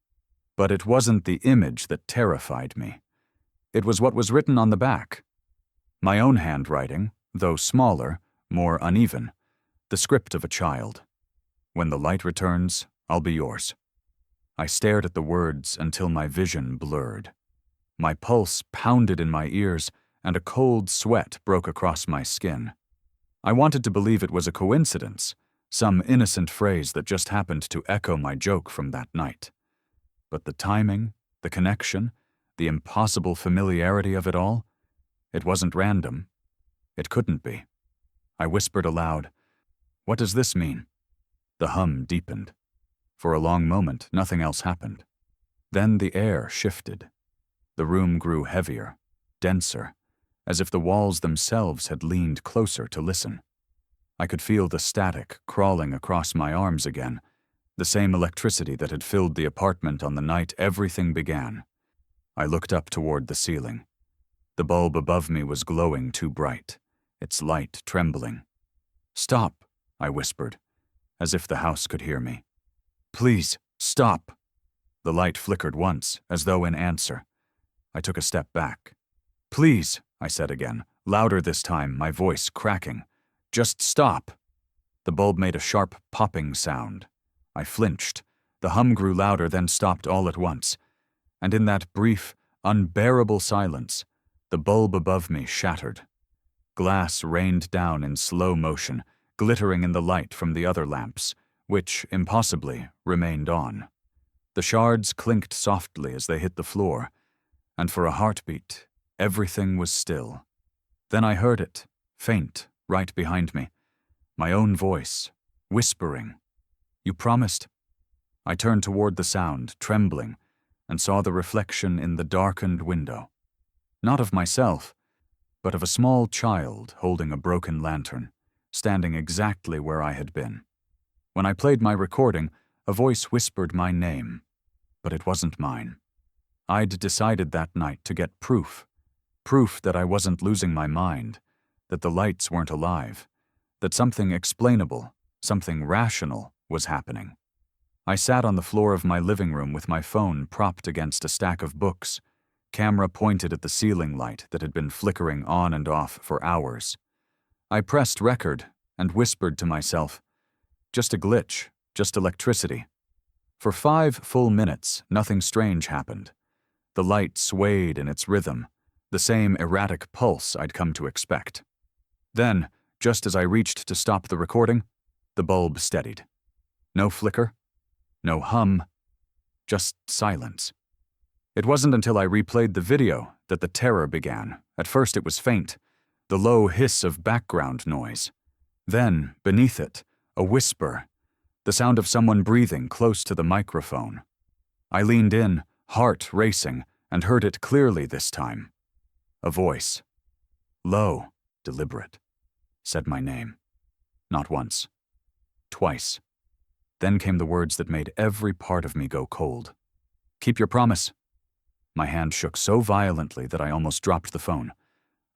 But it wasn't the image that terrified me. It was what was written on the back. My own handwriting, though smaller, more uneven. The script of a child. "When the light returns, I'll be yours." I stared at the words until my vision blurred. My pulse pounded in my ears, and a cold sweat broke across my skin. I wanted to believe it was a coincidence, some innocent phrase that just happened to echo my joke from that night. But the timing, the connection, the impossible familiarity of it all, it wasn't random. It couldn't be. I whispered aloud, "What does this mean?" The hum deepened. For a long moment, nothing else happened. Then the air shifted. The room grew heavier, denser, as if the walls themselves had leaned closer to listen. I could feel the static crawling across my arms again, the same electricity that had filled the apartment on the night everything began. I looked up toward the ceiling. The bulb above me was glowing too bright, its light trembling. "Stop," I whispered, as if the house could hear me. "Please, stop." The light flickered once, as though in answer. I took a step back. "Please," I said again, louder this time, my voice cracking. "Just stop." The bulb made a sharp popping sound. I flinched. The hum grew louder, then stopped all at once. And in that brief, unbearable silence, the bulb above me shattered. Glass rained down in slow motion, glittering in the light from the other lamps, which, impossibly, remained on. The shards clinked softly as they hit the floor, and for a heartbeat, everything was still. Then I heard it, faint, right behind me. My own voice, whispering, "You promised." I turned toward the sound, trembling, and saw the reflection in the darkened window. Not of myself, but of a small child holding a broken lantern, standing exactly where I had been. When I played my recording, a voice whispered my name, but it wasn't mine. I'd decided that night to get proof that I wasn't losing my mind, that the lights weren't alive, that something explainable, something rational was happening. I sat on the floor of my living room with my phone propped against a stack of books, camera pointed at the ceiling light that had been flickering on and off for hours. I pressed record and whispered to myself, "Just a glitch, just electricity. For 5 full minutes, nothing strange happened. The light swayed in its rhythm, the same erratic pulse I'd come to expect. Then, just as I reached to stop the recording, the bulb steadied. No flicker, no hum, just silence. It wasn't until I replayed the video that the terror began. At first it was faint, the low hiss of background noise. Then, beneath it, a whisper, the sound of someone breathing close to the microphone. I leaned in, heart racing, and heard it clearly this time. A voice, low, deliberate, said my name. Not once. Twice. Then came the words that made every part of me go cold. Keep your promise. My hand shook so violently that I almost dropped the phone.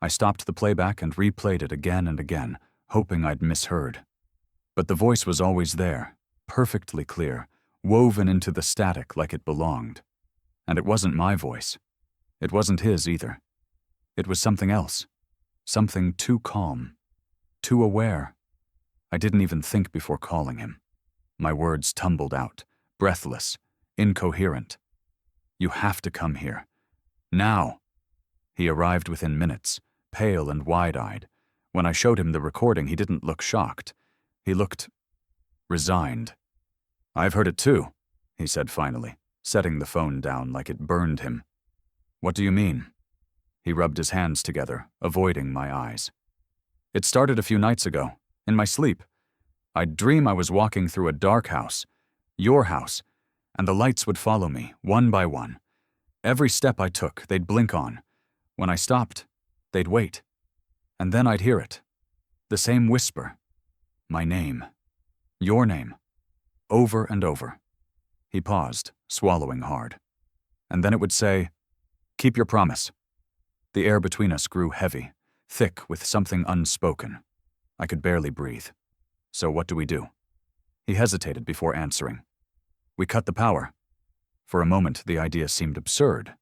I stopped the playback and replayed it again and again, hoping I'd misheard. But the voice was always there, perfectly clear, woven into the static like it belonged. And it wasn't my voice. It wasn't his either. It was something else. Something too calm. Too aware. I didn't even think before calling him. My words tumbled out, breathless, incoherent. You have to come here. Now. He arrived within minutes, pale and wide-eyed. When I showed him the recording, he didn't look shocked. He looked resigned. I've heard it too, he said finally, setting the phone down like it burned him. What do you mean? He rubbed his hands together, avoiding my eyes. It started a few nights ago, in my sleep. I'd dream I was walking through a dark house, your house, and the lights would follow me, one by one. Every step I took, they'd blink on. When I stopped, they'd wait. And then I'd hear it. The same whisper. My name. Your name. Over and over. He paused, swallowing hard. And then it would say, keep your promise. The air between us grew heavy, thick with something unspoken. I could barely breathe. So what do we do? He hesitated before answering. We cut the power. For a moment, the idea seemed absurd.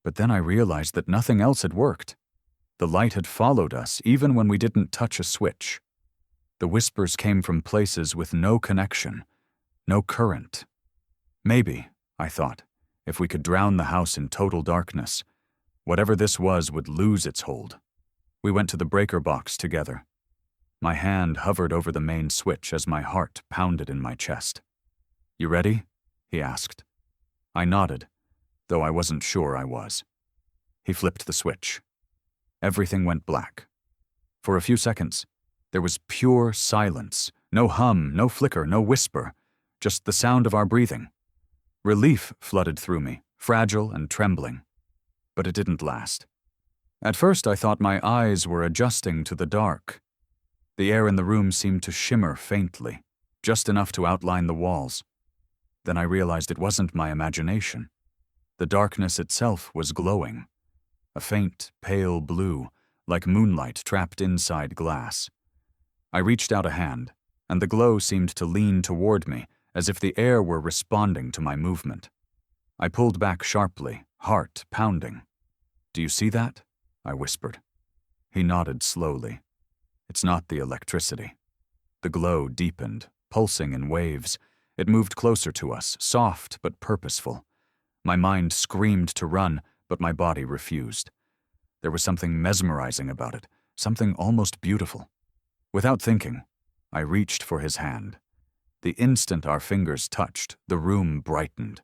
But then I realized that nothing else had worked. The light had followed us even when we didn't touch a switch. The whispers came from places with no connection, no current. Maybe, I thought, if we could drown the house in total darkness, whatever this was would lose its hold. We went to the breaker box together. My hand hovered over the main switch as my heart pounded in my chest. You ready? He asked. I nodded, though I wasn't sure I was. He flipped the switch. Everything went black. For a few seconds, there was pure silence. No hum, no flicker, no whisper, just the sound of our breathing. Relief flooded through me, fragile and trembling. But it didn't last. At first, I thought my eyes were adjusting to the dark. The air in the room seemed to shimmer faintly, just enough to outline the walls. Then I realized it wasn't my imagination. The darkness itself was glowing. A faint, pale blue, like moonlight trapped inside glass. I reached out a hand, and the glow seemed to lean toward me, as if the air were responding to my movement. I pulled back sharply, heart pounding. Do you see that? I whispered. He nodded slowly. It's not the electricity. The glow deepened, pulsing in waves. It moved closer to us, soft but purposeful. My mind screamed to run, but my body refused. There was something mesmerizing about it, something almost beautiful. Without thinking, I reached for his hand. The instant our fingers touched, the room brightened.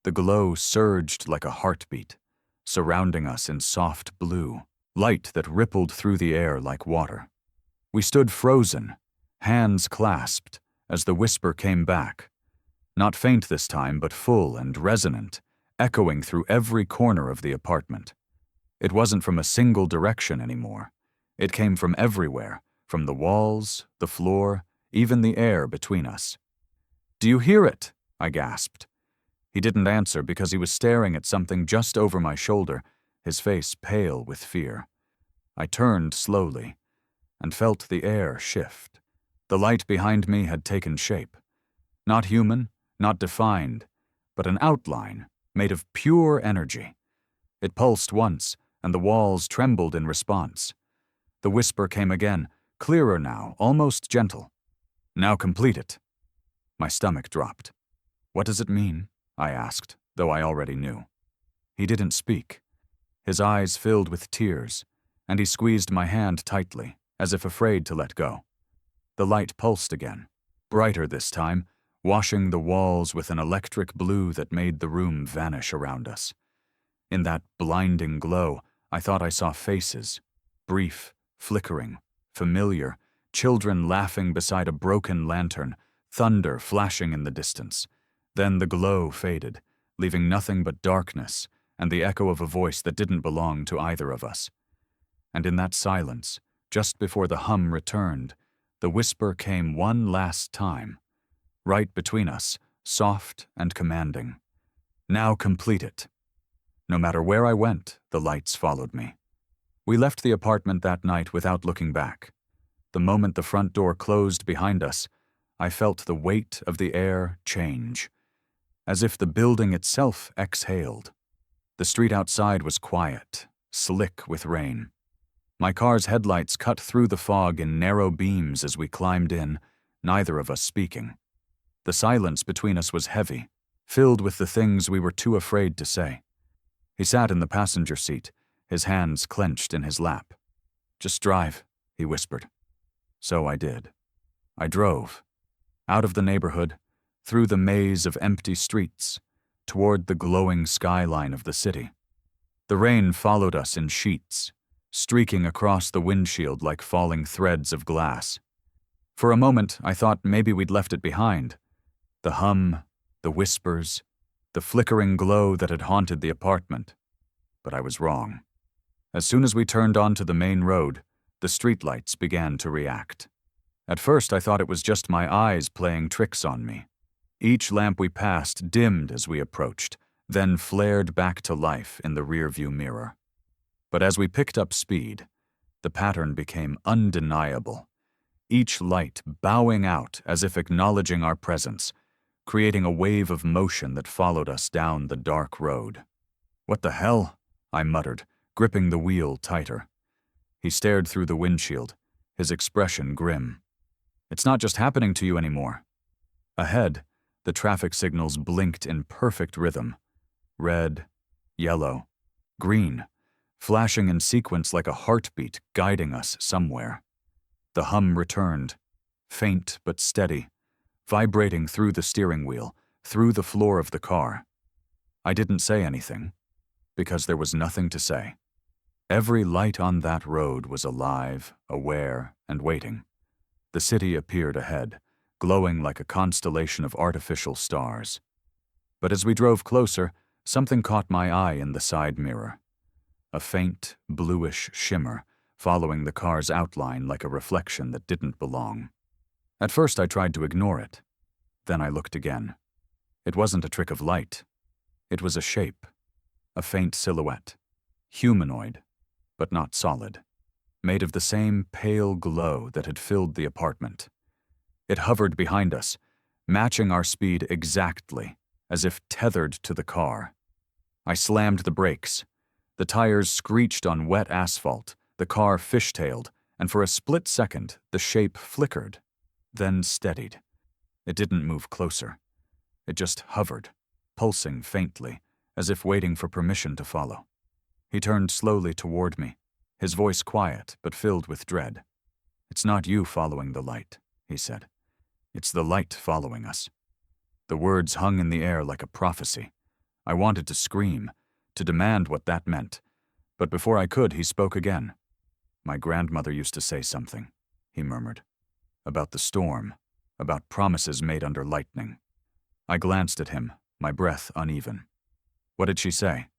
The glow surged like a heartbeat, surrounding us in soft blue, light that rippled through the air like water. We stood frozen, hands clasped, as the whisper came back. Not faint this time, but full and resonant, echoing through every corner of the apartment. It wasn't from a single direction anymore. It came from everywhere, from the walls, the floor, even the air between us. Do you hear it? I gasped. He didn't answer because he was staring at something just over my shoulder, his face pale with fear. I turned slowly and felt the air shift. The light behind me had taken shape. Not human, not defined, but an outline made of pure energy. It pulsed once, and the walls trembled in response. The whisper came again, clearer now, almost gentle. Now complete it. My stomach dropped. "What does it mean?" I asked, though I already knew. He didn't speak. His eyes filled with tears, and he squeezed my hand tightly, as if afraid to let go. The light pulsed again, brighter this time, washing the walls with an electric blue that made the room vanish around us. In that blinding glow, I thought I saw faces, brief, flickering, familiar, children laughing beside a broken lantern, thunder flashing in the distance. Then the glow faded, leaving nothing but darkness and the echo of a voice that didn't belong to either of us. And in that silence, just before the hum returned, the whisper came one last time, right between us, soft and commanding. "Now complete it." No matter where I went, the lights followed me. We left the apartment that night without looking back. The moment the front door closed behind us, I felt the weight of the air change, as if the building itself exhaled. The street outside was quiet, slick with rain. My car's headlights cut through the fog in narrow beams as we climbed in, neither of us speaking. The silence between us was heavy, filled with the things we were too afraid to say. He sat in the passenger seat, his hands clenched in his lap. "Just drive," he whispered. So I did. I drove, out of the neighborhood, through the maze of empty streets, toward the glowing skyline of the city. The rain followed us in sheets, streaking across the windshield like falling threads of glass. For a moment, I thought maybe we'd left it behind. The hum, the whispers, the flickering glow that had haunted the apartment. But I was wrong. As soon as we turned onto the main road, the streetlights began to react. At first, I thought it was just my eyes playing tricks on me. Each lamp we passed dimmed as we approached, then flared back to life in the rearview mirror. But as we picked up speed, the pattern became undeniable, each light bowing out as if acknowledging our presence, creating a wave of motion that followed us down the dark road. "What the hell?" I muttered, gripping the wheel tighter. He stared through the windshield, his expression grim. "It's not just happening to you anymore." Ahead, the traffic signals blinked in perfect rhythm. Red, yellow, green, flashing in sequence like a heartbeat guiding us somewhere. The hum returned, faint but steady, vibrating through the steering wheel, through the floor of the car. I didn't say anything, because there was nothing to say. Every light on that road was alive, aware, and waiting. The city appeared ahead, glowing like a constellation of artificial stars. But as we drove closer, something caught my eye in the side mirror. A faint, bluish shimmer, following the car's outline like a reflection that didn't belong. At first I tried to ignore it. Then I looked again. It wasn't a trick of light. It was a shape, a faint silhouette, humanoid, but not solid, made of the same pale glow that had filled the apartment. It hovered behind us, matching our speed exactly, as if tethered to the car. I slammed the brakes. The tires screeched on wet asphalt, the car fishtailed, and for a split second, the shape flickered, then steadied. It didn't move closer. It just hovered, pulsing faintly, as if waiting for permission to follow. He turned slowly toward me, his voice quiet but filled with dread. "It's not you following the light," he said. "It's the light following us." The words hung in the air like a prophecy. I wanted to scream, to demand what that meant. But before I could, he spoke again. "My grandmother used to say something," he murmured. "About the storm, about promises made under lightning." I glanced at him, my breath uneven. "What did she say?"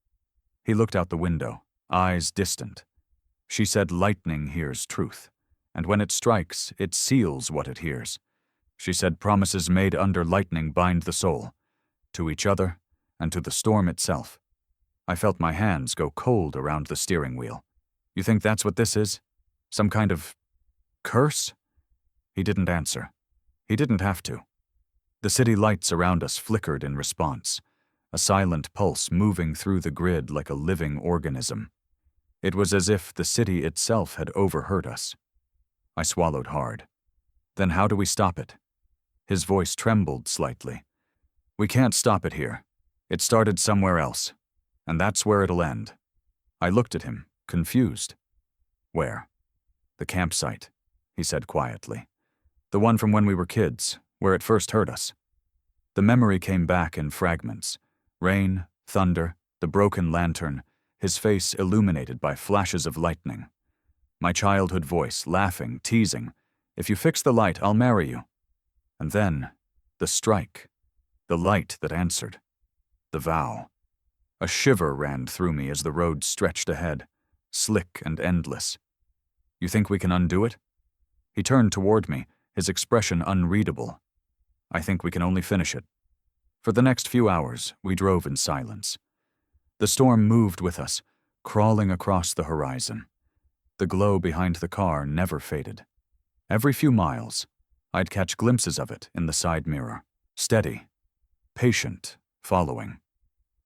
He looked out the window, eyes distant. "She said lightning hears truth, and when it strikes, it seals what it hears. She said promises made under lightning bind the soul, to each other and to the storm itself." I felt my hands go cold around the steering wheel. "You think that's what this is? Some kind of curse?" He didn't answer. He didn't have to. The city lights around us flickered in response, a silent pulse moving through the grid like a living organism. It was as if the city itself had overheard us. I swallowed hard. "Then how do we stop it?" His voice trembled slightly. "We can't stop it here. It started somewhere else, and that's where it'll end." I looked at him, confused. "Where?" "The campsite," he said quietly. "The one from when we were kids, where it first hurt us." The memory came back in fragments. Rain, thunder, the broken lantern, his face illuminated by flashes of lightning. My childhood voice, laughing, teasing, "If you fix the light, I'll marry you." And then, the strike. The light that answered. The vow. A shiver ran through me as the road stretched ahead, slick and endless. "You think we can undo it?" He turned toward me, his expression unreadable. "I think we can only finish it." For the next few hours, we drove in silence. The storm moved with us, crawling across the horizon. The glow behind the car never faded. Every few miles, I'd catch glimpses of it in the side mirror, steady, patient, following.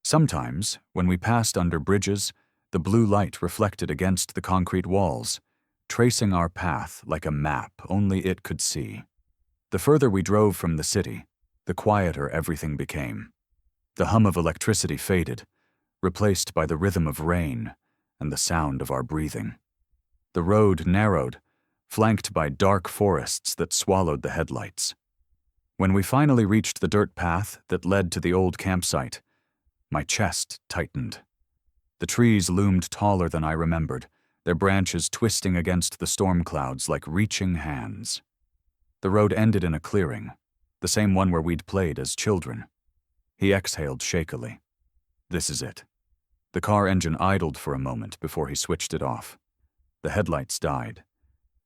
Sometimes, when we passed under bridges, the blue light reflected against the concrete walls, tracing our path like a map only it could see. The further we drove from the city, the quieter everything became. The hum of electricity faded, replaced by the rhythm of rain and the sound of our breathing. The road narrowed, flanked by dark forests that swallowed the headlights. When we finally reached the dirt path that led to the old campsite, my chest tightened. The trees loomed taller than I remembered, their branches twisting against the storm clouds like reaching hands. The road ended in a clearing, the same one where we'd played as children. He exhaled shakily. "This is it." The car engine idled for a moment before he switched it off. The headlights died,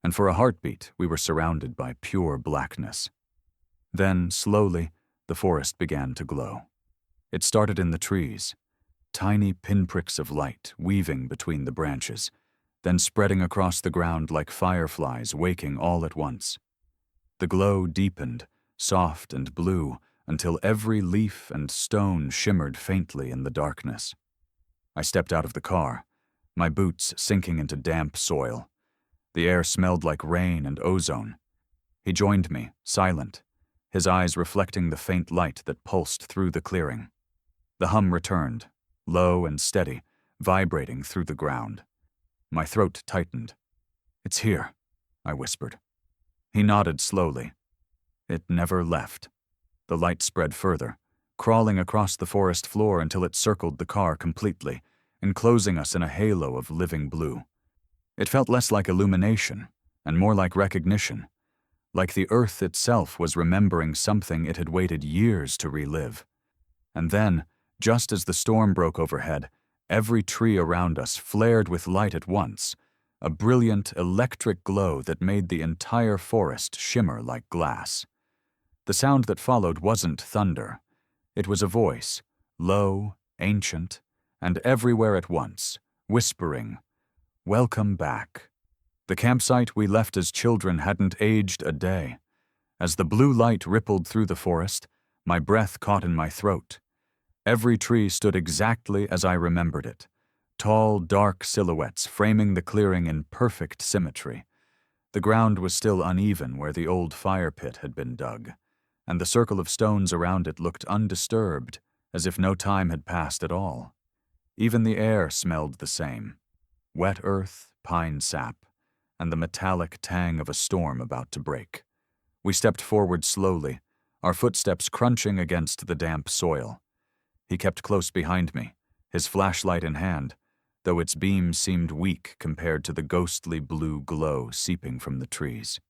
and for a heartbeat we were surrounded by pure blackness. Then, slowly, the forest began to glow. It started in the trees, tiny pinpricks of light weaving between the branches, then spreading across the ground like fireflies waking all at once. The glow deepened, soft and blue, until every leaf and stone shimmered faintly in the darkness. I stepped out of the car, my boots sinking into damp soil. The air smelled like rain and ozone. He joined me, silent, his eyes reflecting the faint light that pulsed through the clearing. The hum returned, low and steady, vibrating through the ground. My throat tightened. "It's here," I whispered. He nodded slowly. It never left. The light spread further, crawling across the forest floor until it circled the car completely, enclosing us in a halo of living blue. It felt less like illumination and more like recognition, like the earth itself was remembering something it had waited years to relive. And then, just as the storm broke overhead, every tree around us flared with light at once, a brilliant electric glow that made the entire forest shimmer like glass. The sound that followed wasn't thunder. It was a voice, low, ancient, and everywhere at once, whispering, "Welcome back." The campsite we left as children hadn't aged a day. As the blue light rippled through the forest, my breath caught in my throat. Every tree stood exactly as I remembered it, tall, dark silhouettes framing the clearing in perfect symmetry. The ground was still uneven where the old fire pit had been dug, and the circle of stones around it looked undisturbed, as if no time had passed at all. Even the air smelled the same, wet earth, pine sap, and the metallic tang of a storm about to break. We stepped forward slowly, our footsteps crunching against the damp soil. He kept close behind me, his flashlight in hand, though its beam seemed weak compared to the ghostly blue glow seeping from the trees.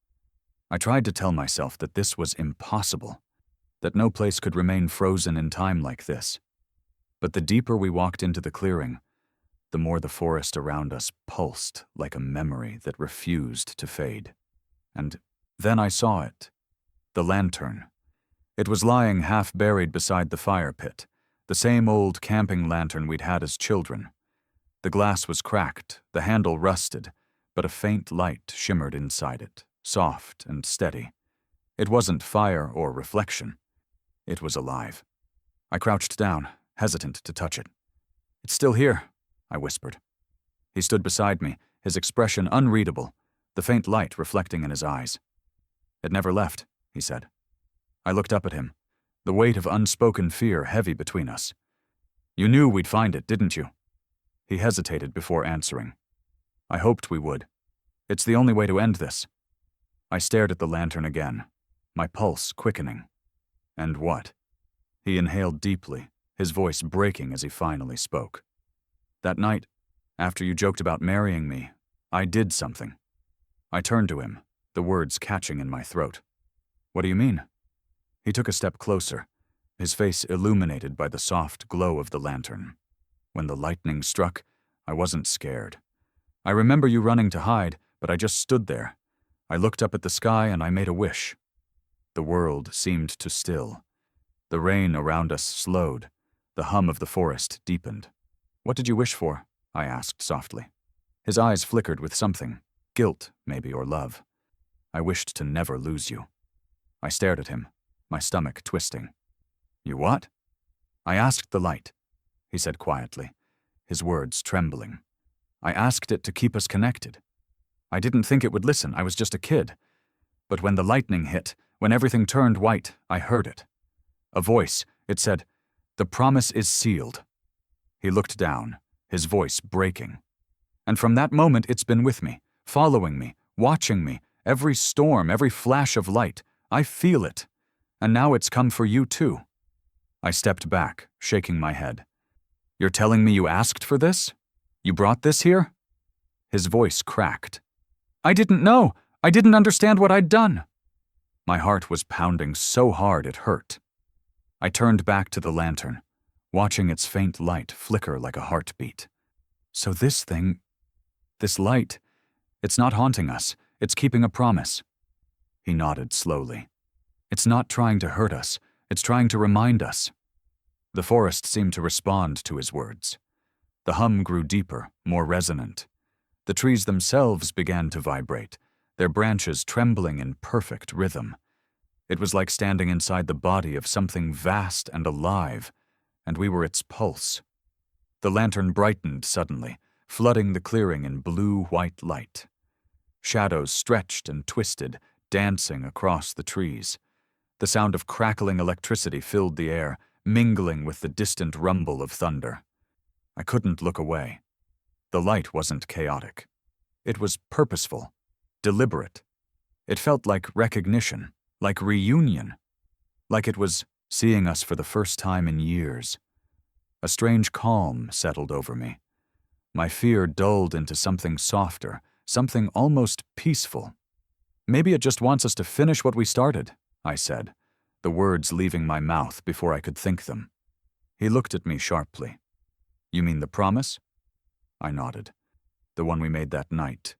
I tried to tell myself that this was impossible, that no place could remain frozen in time like this. But the deeper we walked into the clearing, the more the forest around us pulsed like a memory that refused to fade. And then I saw it, the lantern. It was lying half buried beside the fire pit, the same old camping lantern we'd had as children. The glass was cracked, the handle rusted, but a faint light shimmered inside it, soft and steady. It wasn't fire or reflection. It was alive. I crouched down, hesitant to touch it. "It's still here," I whispered. He stood beside me, his expression unreadable, the faint light reflecting in his eyes. "It never left," he said. I looked up at him, the weight of unspoken fear heavy between us. You knew we'd find it, didn't you? He hesitated before answering. I hoped we would. It's the only way to end this. I stared at the lantern again, my pulse quickening. And what? He inhaled deeply, his voice breaking as he finally spoke. That night, after you joked about marrying me, I did something. I turned to him, the words catching in my throat. What do you mean? He took a step closer, his face illuminated by the soft glow of the lantern. When the lightning struck, I wasn't scared. I remember you running to hide, but I just stood there. I looked up at the sky and I made a wish. The world seemed to still. The rain around us slowed. The hum of the forest deepened. What did you wish for? I asked softly. His eyes flickered with something, guilt, maybe, or love. I wished to never lose you. I stared at him, my stomach twisting. You what? I asked the light, he said quietly, his words trembling. I asked it to keep us connected. I didn't think it would listen, I was just a kid. But when the lightning hit, when everything turned white, I heard it. A voice, it said, "The promise is sealed." He looked down, his voice breaking. And from that moment it's been with me, following me, watching me, every storm, every flash of light. I feel it. And now it's come for you too. I stepped back, shaking my head. You're telling me you asked for this? You brought this here? His voice cracked. I didn't know. I didn't understand what I'd done. My heart was pounding so hard it hurt. I turned back to the lantern, watching its faint light flicker like a heartbeat. So this light, it's not haunting us, it's keeping a promise. He nodded slowly. It's not trying to hurt us, it's trying to remind us. The forest seemed to respond to his words. The hum grew deeper, more resonant. The trees themselves began to vibrate, their branches trembling in perfect rhythm. It was like standing inside the body of something vast and alive, and we were its pulse. The lantern brightened suddenly, flooding the clearing in blue-white light. Shadows stretched and twisted, dancing across the trees. The sound of crackling electricity filled the air, mingling with the distant rumble of thunder. I couldn't look away. The light wasn't chaotic. It was purposeful, deliberate. It felt like recognition, like reunion, like it was seeing us for the first time in years. A strange calm settled over me. My fear dulled into something softer, something almost peaceful. Maybe it just wants us to finish what we started, I said, the words leaving my mouth before I could think them. He looked at me sharply. You mean the promise? I nodded. The one we made that night.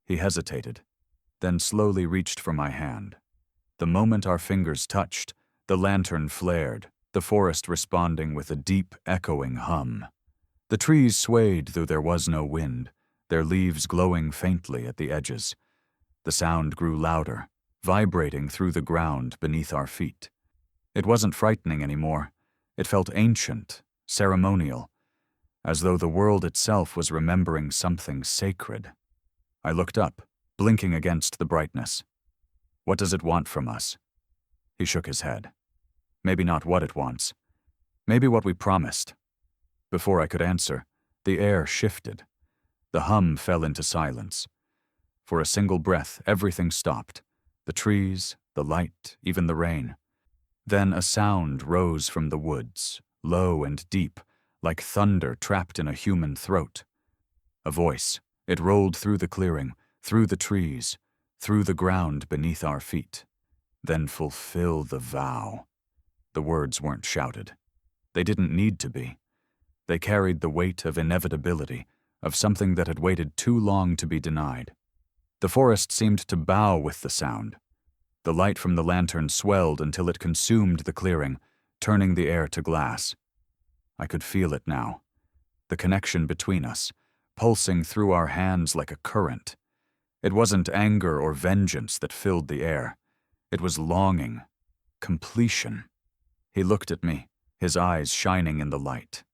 He hesitated, then slowly reached for my hand. The moment our fingers touched, the lantern flared, the forest responding with a deep, echoing hum. The trees swayed though there was no wind, their leaves glowing faintly at the edges. The sound grew louder, vibrating through the ground beneath our feet. It wasn't frightening anymore. It felt ancient, ceremonial, as though the world itself was remembering something sacred. I looked up, blinking against the brightness. What does it want from us? He shook his head. Maybe not what it wants. Maybe what we promised. Before I could answer, the air shifted. The hum fell into silence. For a single breath, everything stopped. The trees, the light, even the rain. Then a sound rose from the woods, low and deep, like thunder trapped in a human throat. A voice. It rolled through the clearing, through the trees, through the ground beneath our feet. Then fulfill the vow. The words weren't shouted. They didn't need to be. They carried the weight of inevitability, of something that had waited too long to be denied. The forest seemed to bow with the sound. The light from the lantern swelled until it consumed the clearing, turning the air to glass. I could feel it now. The connection between us, pulsing through our hands like a current. It wasn't anger or vengeance that filled the air. It was longing, completion. He looked at me, his eyes shining in the light.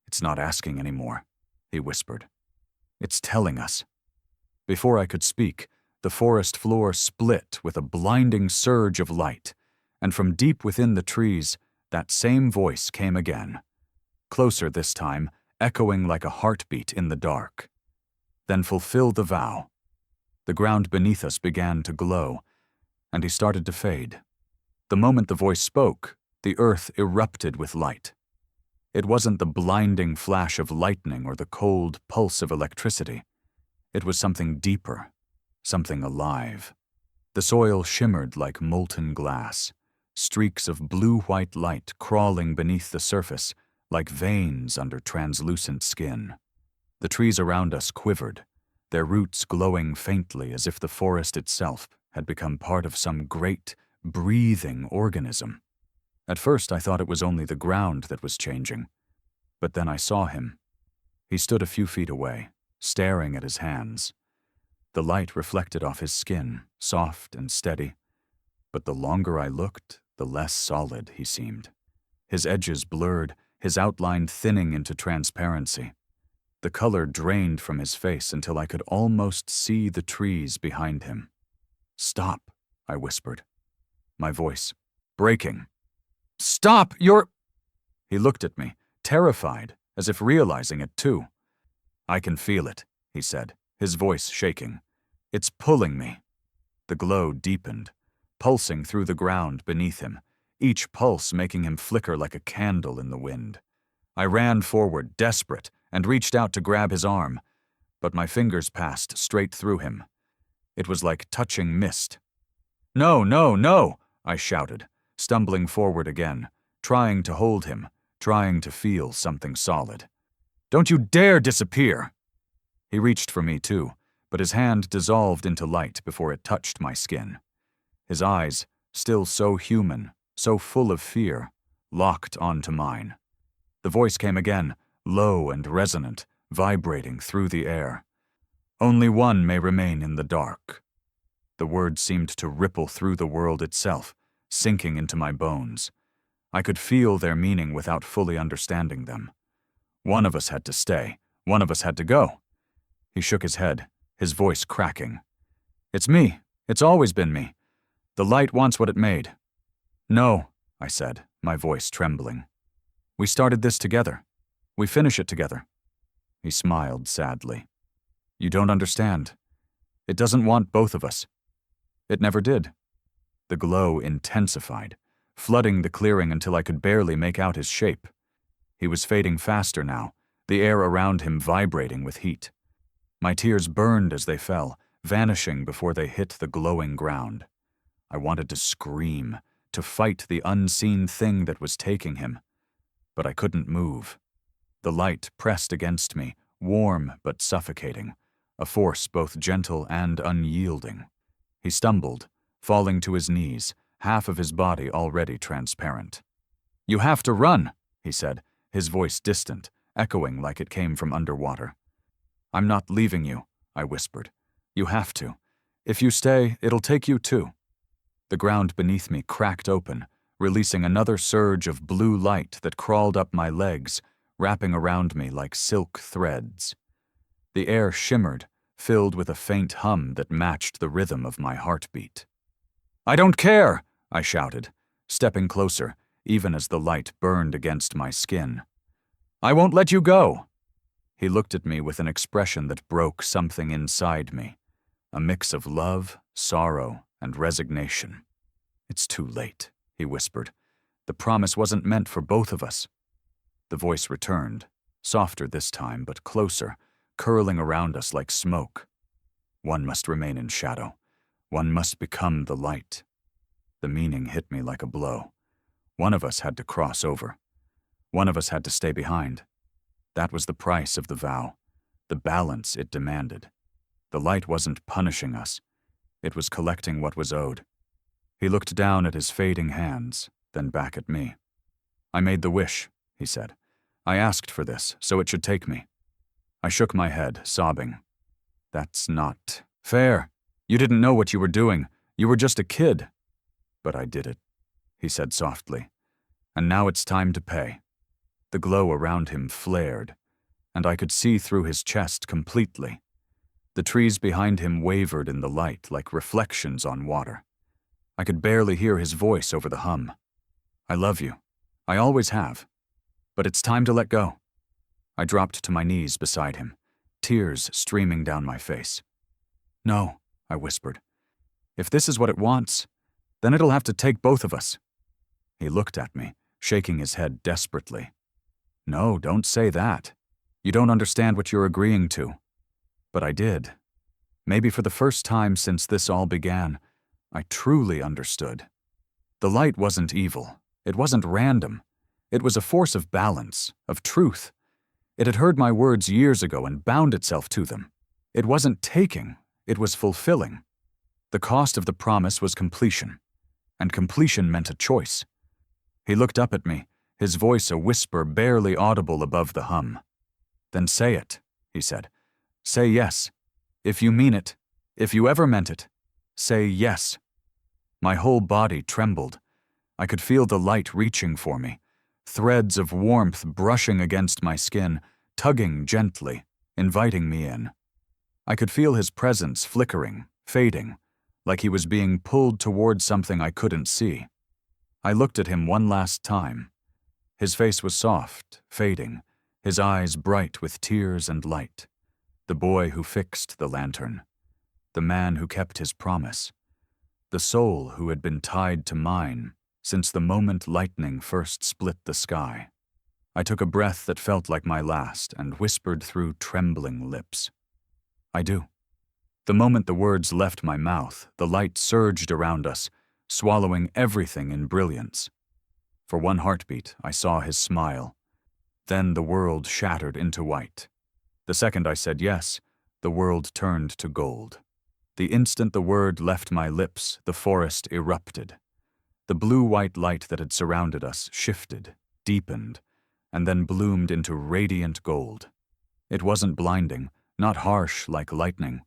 It's not asking anymore, he whispered. It's telling us. Before I could speak, the forest floor split with a blinding surge of light, and from deep within the trees, that same voice came again. Closer this time, echoing like a heartbeat in the dark. Then fulfill the vow. The ground beneath us began to glow, and he started to fade. The moment the voice spoke, the earth erupted with light. It wasn't the blinding flash of lightning or the cold pulse of electricity. It was something deeper, something alive. The soil shimmered like molten glass, streaks of blue-white light crawling beneath the surface like veins under translucent skin. The trees around us quivered, their roots glowing faintly as if the forest itself had become part of some great, breathing organism. At first I thought it was only the ground that was changing, but then I saw him. He stood a few feet away, staring at his hands. The light reflected off his skin, soft and steady, but the longer I looked, the less solid he seemed. His edges blurred, his outline thinning into transparency. The color drained from his face until I could almost see the trees behind him. "Stop," I whispered, my voice breaking. "Stop, you're—" He looked at me, terrified, as if realizing it too. "I can feel it," he said, his voice shaking. "It's pulling me." The glow deepened, pulsing through the ground beneath him, each pulse making him flicker like a candle in the wind. I ran forward, desperate, and reached out to grab his arm, but my fingers passed straight through him. It was like touching mist. "No, no, no!" I shouted, stumbling forward again, trying to hold him, trying to feel something solid. "Don't you dare disappear!" He reached for me too, but his hand dissolved into light before it touched my skin. His eyes, still so human, so full of fear, locked onto mine. The voice came again, low and resonant, vibrating through the air. "Only one may remain in the dark." The words seemed to ripple through the world itself, sinking into my bones. I could feel their meaning without fully understanding them. One of us had to stay. One of us had to go. He shook his head, his voice cracking. "It's me. It's always been me. The light wants what it made." "No," I said, my voice trembling. "We started this together. We finish it together." He smiled sadly. "You don't understand. It doesn't want both of us. It never did." The glow intensified, flooding the clearing until I could barely make out his shape. He was fading faster now, the air around him vibrating with heat. My tears burned as they fell, vanishing before they hit the glowing ground. I wanted to scream, to fight the unseen thing that was taking him, but I couldn't move. The light pressed against me, warm but suffocating, a force both gentle and unyielding. He stumbled, falling to his knees, half of his body already transparent. "You have to run," he said, his voice distant, echoing like it came from underwater. "I'm not leaving you," I whispered. "You have to. If you stay, it'll take you too." The ground beneath me cracked open, releasing another surge of blue light that crawled up my legs, wrapping around me like silk threads. The air shimmered, filled with a faint hum that matched the rhythm of my heartbeat. "I don't care!" I shouted, stepping closer, even as the light burned against my skin. "I won't let you go!" He looked at me with an expression that broke something inside me, a mix of love, sorrow, and resignation. "It's too late," he whispered. "The promise wasn't meant for both of us." The voice returned, softer this time, but closer, curling around us like smoke. "One must remain in shadow. One must become the light." The meaning hit me like a blow. One of us had to cross over. One of us had to stay behind. That was the price of the vow, the balance it demanded. The light wasn't punishing us. It was collecting what was owed. He looked down at his fading hands, then back at me. "I made the wish," he said. "I asked for this, so it should take me." I shook my head, sobbing. "That's not fair. You didn't know what you were doing. You were just a kid." "But I did it," he said softly. "And now it's time to pay." The glow around him flared, and I could see through his chest completely. The trees behind him wavered in the light like reflections on water. I could barely hear his voice over the hum. I love you. I always have. But it's time to let go. I dropped to my knees beside him, tears streaming down my face. No, I whispered. If this is what it wants, then it'll have to take both of us. He looked at me, shaking his head desperately. No, don't say that. You don't understand what you're agreeing to. But I did. Maybe for the first time since this all began, I truly understood. The light wasn't evil. It wasn't random. It was a force of balance, of truth. It had heard my words years ago and bound itself to them. It wasn't taking, it was fulfilling. The cost of the promise was completion, and completion meant a choice. He looked up at me, his voice a whisper barely audible above the hum. Then say it, he said. Say yes. If you mean it, if you ever meant it, say yes. My whole body trembled. I could feel the light reaching for me, threads of warmth brushing against my skin, tugging gently, inviting me in. I could feel his presence flickering, fading, like he was being pulled toward something I couldn't see. I looked at him one last time. His face was soft, fading, his eyes bright with tears and light. The boy who fixed the lantern. The man who kept his promise. The soul who had been tied to mine since the moment lightning first split the sky. I took a breath that felt like my last and whispered through trembling lips. I do. The moment the words left my mouth, the light surged around us, swallowing everything in brilliance. For one heartbeat, I saw his smile. Then the world shattered into white. The second I said yes, the world turned to gold. The instant the word left my lips, the forest erupted. The blue-white light that had surrounded us shifted, deepened, and then bloomed into radiant gold. It wasn't blinding, not harsh like lightning.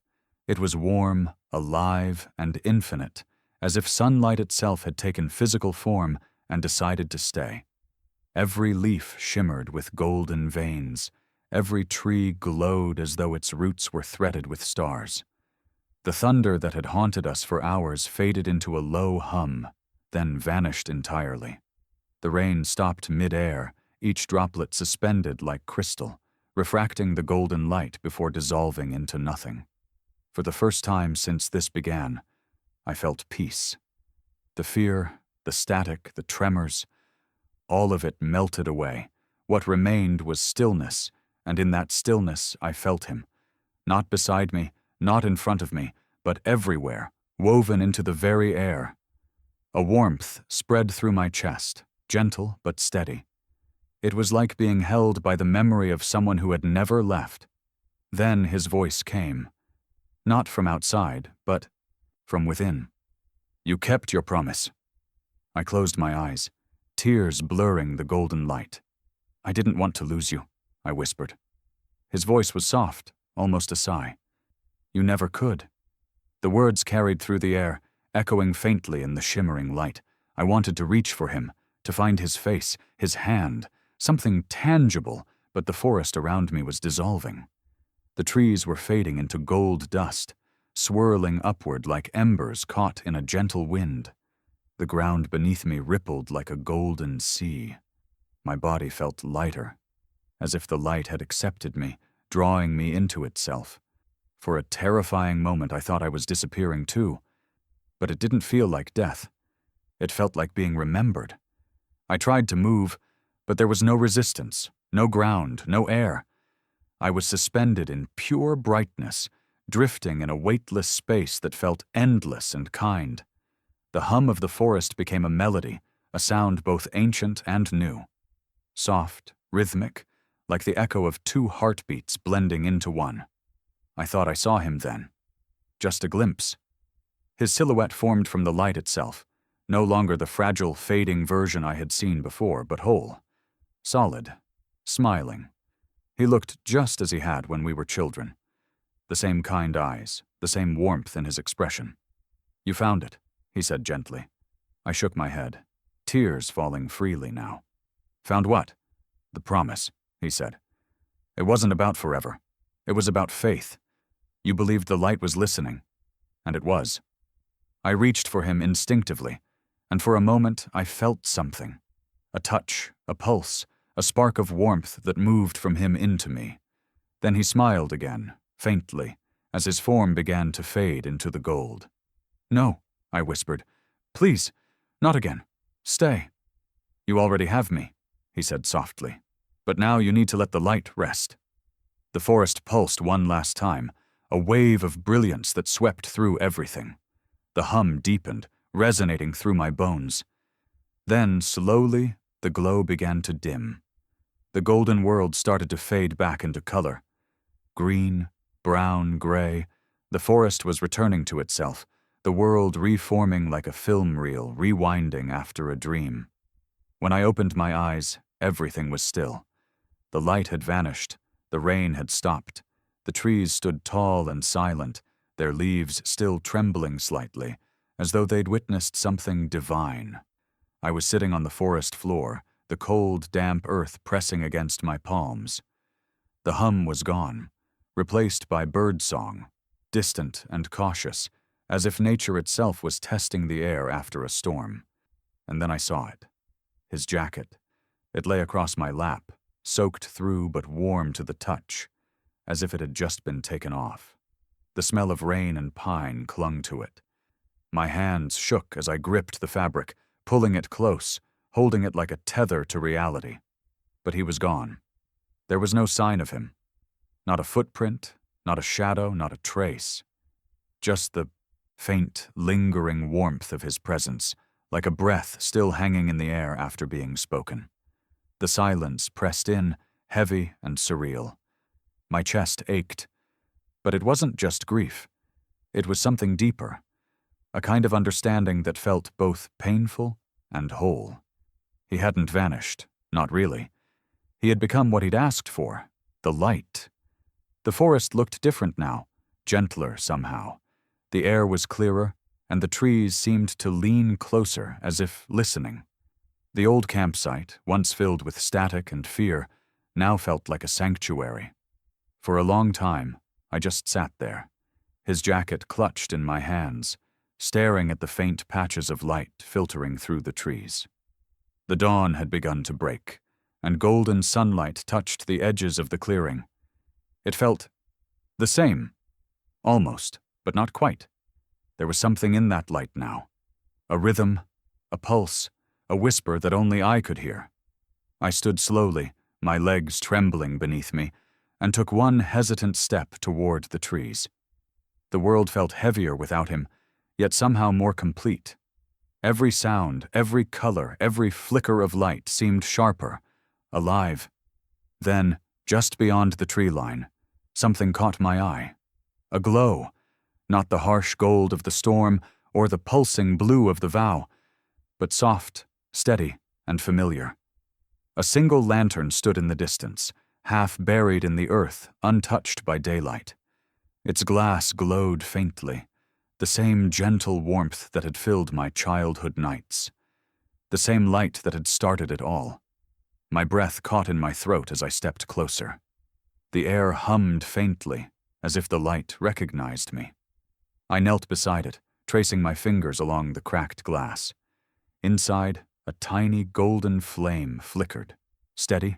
It was warm, alive, and infinite, as if sunlight itself had taken physical form and decided to stay. Every leaf shimmered with golden veins. Every tree glowed as though its roots were threaded with stars. The thunder that had haunted us for hours faded into a low hum, then vanished entirely. The rain stopped mid-air, each droplet suspended like crystal, refracting the golden light before dissolving into nothing. For the first time since this began, I felt peace. The fear, the static, the tremors, all of it melted away. What remained was stillness, and in that stillness I felt him. Not beside me, not in front of me, but everywhere, woven into the very air. A warmth spread through my chest, gentle but steady. It was like being held by the memory of someone who had never left. Then his voice came. Not from outside, but from within. You kept your promise. I closed my eyes, tears blurring the golden light. I didn't want to lose you, I whispered. His voice was soft, almost a sigh. You never could. The words carried through the air, echoing faintly in the shimmering light. I wanted to reach for him, to find his face, his hand, something tangible, but the forest around me was dissolving. The trees were fading into gold dust, swirling upward like embers caught in a gentle wind. The ground beneath me rippled like a golden sea. My body felt lighter, as if the light had accepted me, drawing me into itself. For a terrifying moment I thought I was disappearing too, but it didn't feel like death. It felt like being remembered. I tried to move, but there was no resistance, no ground, no air. I was suspended in pure brightness, drifting in a weightless space that felt endless and kind. The hum of the forest became a melody, a sound both ancient and new. Soft, rhythmic, like the echo of two heartbeats blending into one. I thought I saw him then. Just a glimpse. His silhouette formed from the light itself, no longer the fragile, fading version I had seen before, but whole. Solid. Smiling. He looked just as he had when we were children. The same kind eyes, the same warmth in his expression. You found it, he said gently. I shook my head, tears falling freely now. Found what? The promise, he said. It wasn't about forever. It was about faith. You believed the light was listening, and it was. I reached for him instinctively, and for a moment I felt something. A touch, a pulse, a spark of warmth that moved from him into me. Then he smiled again, faintly, as his form began to fade into the gold. "No," I whispered. "Please, not again. Stay." "You already have me," he said softly. "But now you need to let the light rest." The forest pulsed one last time, a wave of brilliance that swept through everything. The hum deepened, resonating through my bones. Then, slowly, the glow began to dim. The golden world started to fade back into color. Green, brown, gray, the forest was returning to itself, the world reforming like a film reel rewinding after a dream. When I opened my eyes, everything was still. The light had vanished, the rain had stopped, the trees stood tall and silent, their leaves still trembling slightly, as though they'd witnessed something divine. I was sitting on the forest floor, the cold, damp earth pressing against my palms. The hum was gone, replaced by bird song, distant and cautious, as if nature itself was testing the air after a storm. And then I saw it. His jacket. It lay across my lap, soaked through but warm to the touch, as if it had just been taken off. The smell of rain and pine clung to it. My hands shook as I gripped the fabric, pulling it close, holding it like a tether to reality. But he was gone. There was no sign of him. Not a footprint, not a shadow, not a trace. Just the faint, lingering warmth of his presence, like a breath still hanging in the air after being spoken. The silence pressed in, heavy and surreal. My chest ached. But it wasn't just grief. It was something deeper, a kind of understanding that felt both painful and whole. He hadn't vanished, not really. He had become what he'd asked for, the light. The forest looked different now, gentler somehow. The air was clearer, and the trees seemed to lean closer as if listening. The old campsite, once filled with static and fear, now felt like a sanctuary. For a long time, I just sat there, his jacket clutched in my hands, staring at the faint patches of light filtering through the trees. The dawn had begun to break, and golden sunlight touched the edges of the clearing. It felt the same, almost, but not quite. There was something in that light now, a rhythm, a pulse, a whisper that only I could hear. I stood slowly, my legs trembling beneath me, and took one hesitant step toward the trees. The world felt heavier without him, yet somehow more complete. Every sound, every color, every flicker of light seemed sharper, alive. Then, just beyond the tree line, something caught my eye. A glow, not the harsh gold of the storm or the pulsing blue of the vow, but soft, steady, and familiar. A single lantern stood in the distance, half buried in the earth, untouched by daylight. Its glass glowed faintly, the same gentle warmth that had filled my childhood nights, the same light that had started it all. My breath caught in my throat as I stepped closer. The air hummed faintly, as if the light recognized me. I knelt beside it, tracing my fingers along the cracked glass. Inside, a tiny golden flame flickered, steady,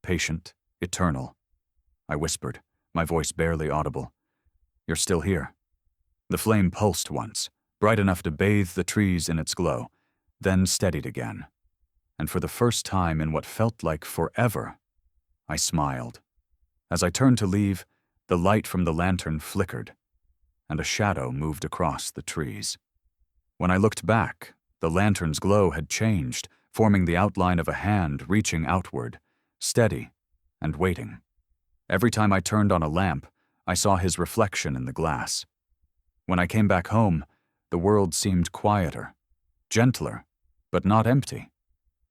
patient, eternal. I whispered, my voice barely audible. "You're still here." The flame pulsed once, bright enough to bathe the trees in its glow, then steadied again. And for the first time in what felt like forever, I smiled. As I turned to leave, the light from the lantern flickered, and a shadow moved across the trees. When I looked back, the lantern's glow had changed, forming the outline of a hand reaching outward, steady and waiting. Every time I turned on a lamp, I saw his reflection in the glass. When I came back home, the world seemed quieter, gentler, but not empty.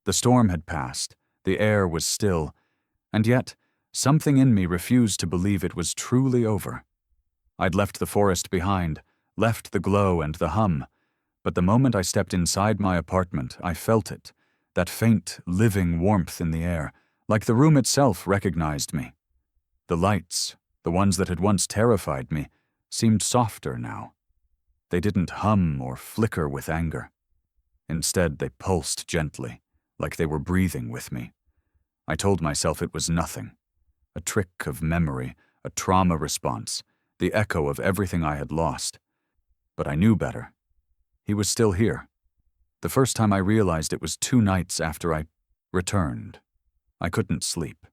The storm had passed, the air was still, and yet something in me refused to believe it was truly over. I'd left the forest behind, left the glow and the hum, but the moment I stepped inside my apartment, I felt it, that faint, living warmth in the air, like the room itself recognized me. The lights, the ones that had once terrified me, seemed softer now. They didn't hum or flicker with anger. Instead, they pulsed gently, like they were breathing with me. I told myself it was nothing. A trick of memory, a trauma response, the echo of everything I had lost. But I knew better. He was still here. The first time I realized it was 2 nights after I returned. I couldn't sleep.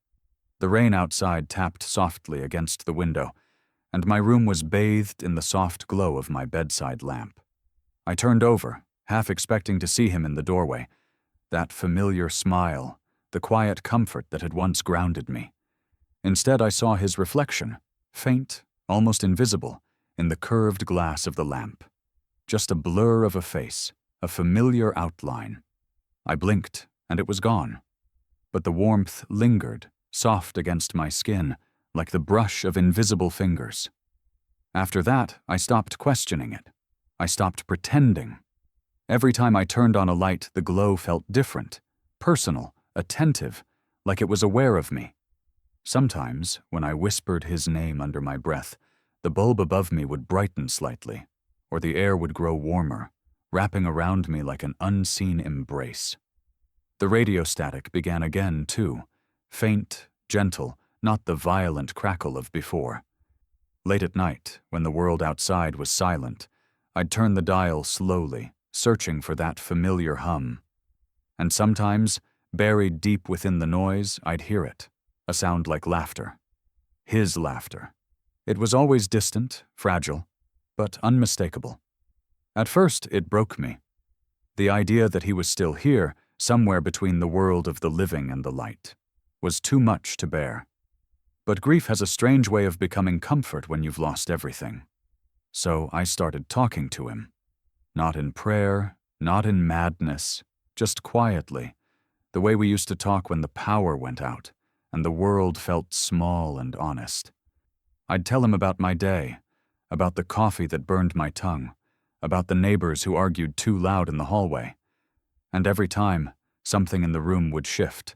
The rain outside tapped softly against the window, and my room was bathed in the soft glow of my bedside lamp. I turned over, half expecting to see him in the doorway. That familiar smile, the quiet comfort that had once grounded me. Instead, I saw his reflection, faint, almost invisible, in the curved glass of the lamp. Just a blur of a face, a familiar outline. I blinked, and it was gone. But the warmth lingered, soft against my skin, like the brush of invisible fingers. After that, I stopped questioning it. I stopped pretending. Every time I turned on a light, the glow felt different, personal, attentive, like it was aware of me. Sometimes, when I whispered his name under my breath, the bulb above me would brighten slightly, or the air would grow warmer, wrapping around me like an unseen embrace. The radio static began again, too, faint, gentle, not the violent crackle of before. Late at night, when the world outside was silent, I'd turn the dial slowly, searching for that familiar hum. And sometimes, buried deep within the noise, I'd hear it, a sound like laughter. His laughter. It was always distant, fragile, but unmistakable. At first, it broke me. The idea that he was still here, somewhere between the world of the living and the light, was too much to bear. But grief has a strange way of becoming comfort when you've lost everything. So I started talking to him. Not in prayer, not in madness, just quietly, the way we used to talk when the power went out and the world felt small and honest. I'd tell him about my day, about the coffee that burned my tongue, about the neighbors who argued too loud in the hallway. And every time, something in the room would shift.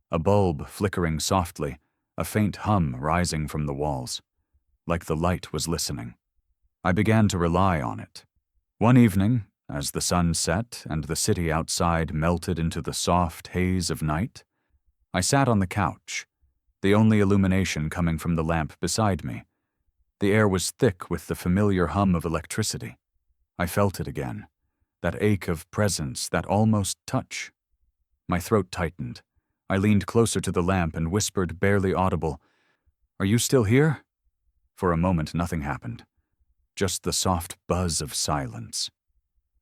A bulb flickering softly, a faint hum rising from the walls, like the light was listening. I began to rely on it. One evening, as the sun set and the city outside melted into the soft haze of night, I sat on the couch, the only illumination coming from the lamp beside me. The air was thick with the familiar hum of electricity. I felt it again, that ache of presence, that almost touch. My throat tightened. I leaned closer to the lamp and whispered, barely audible, "Are you still here?" For a moment, nothing happened. Just the soft buzz of silence.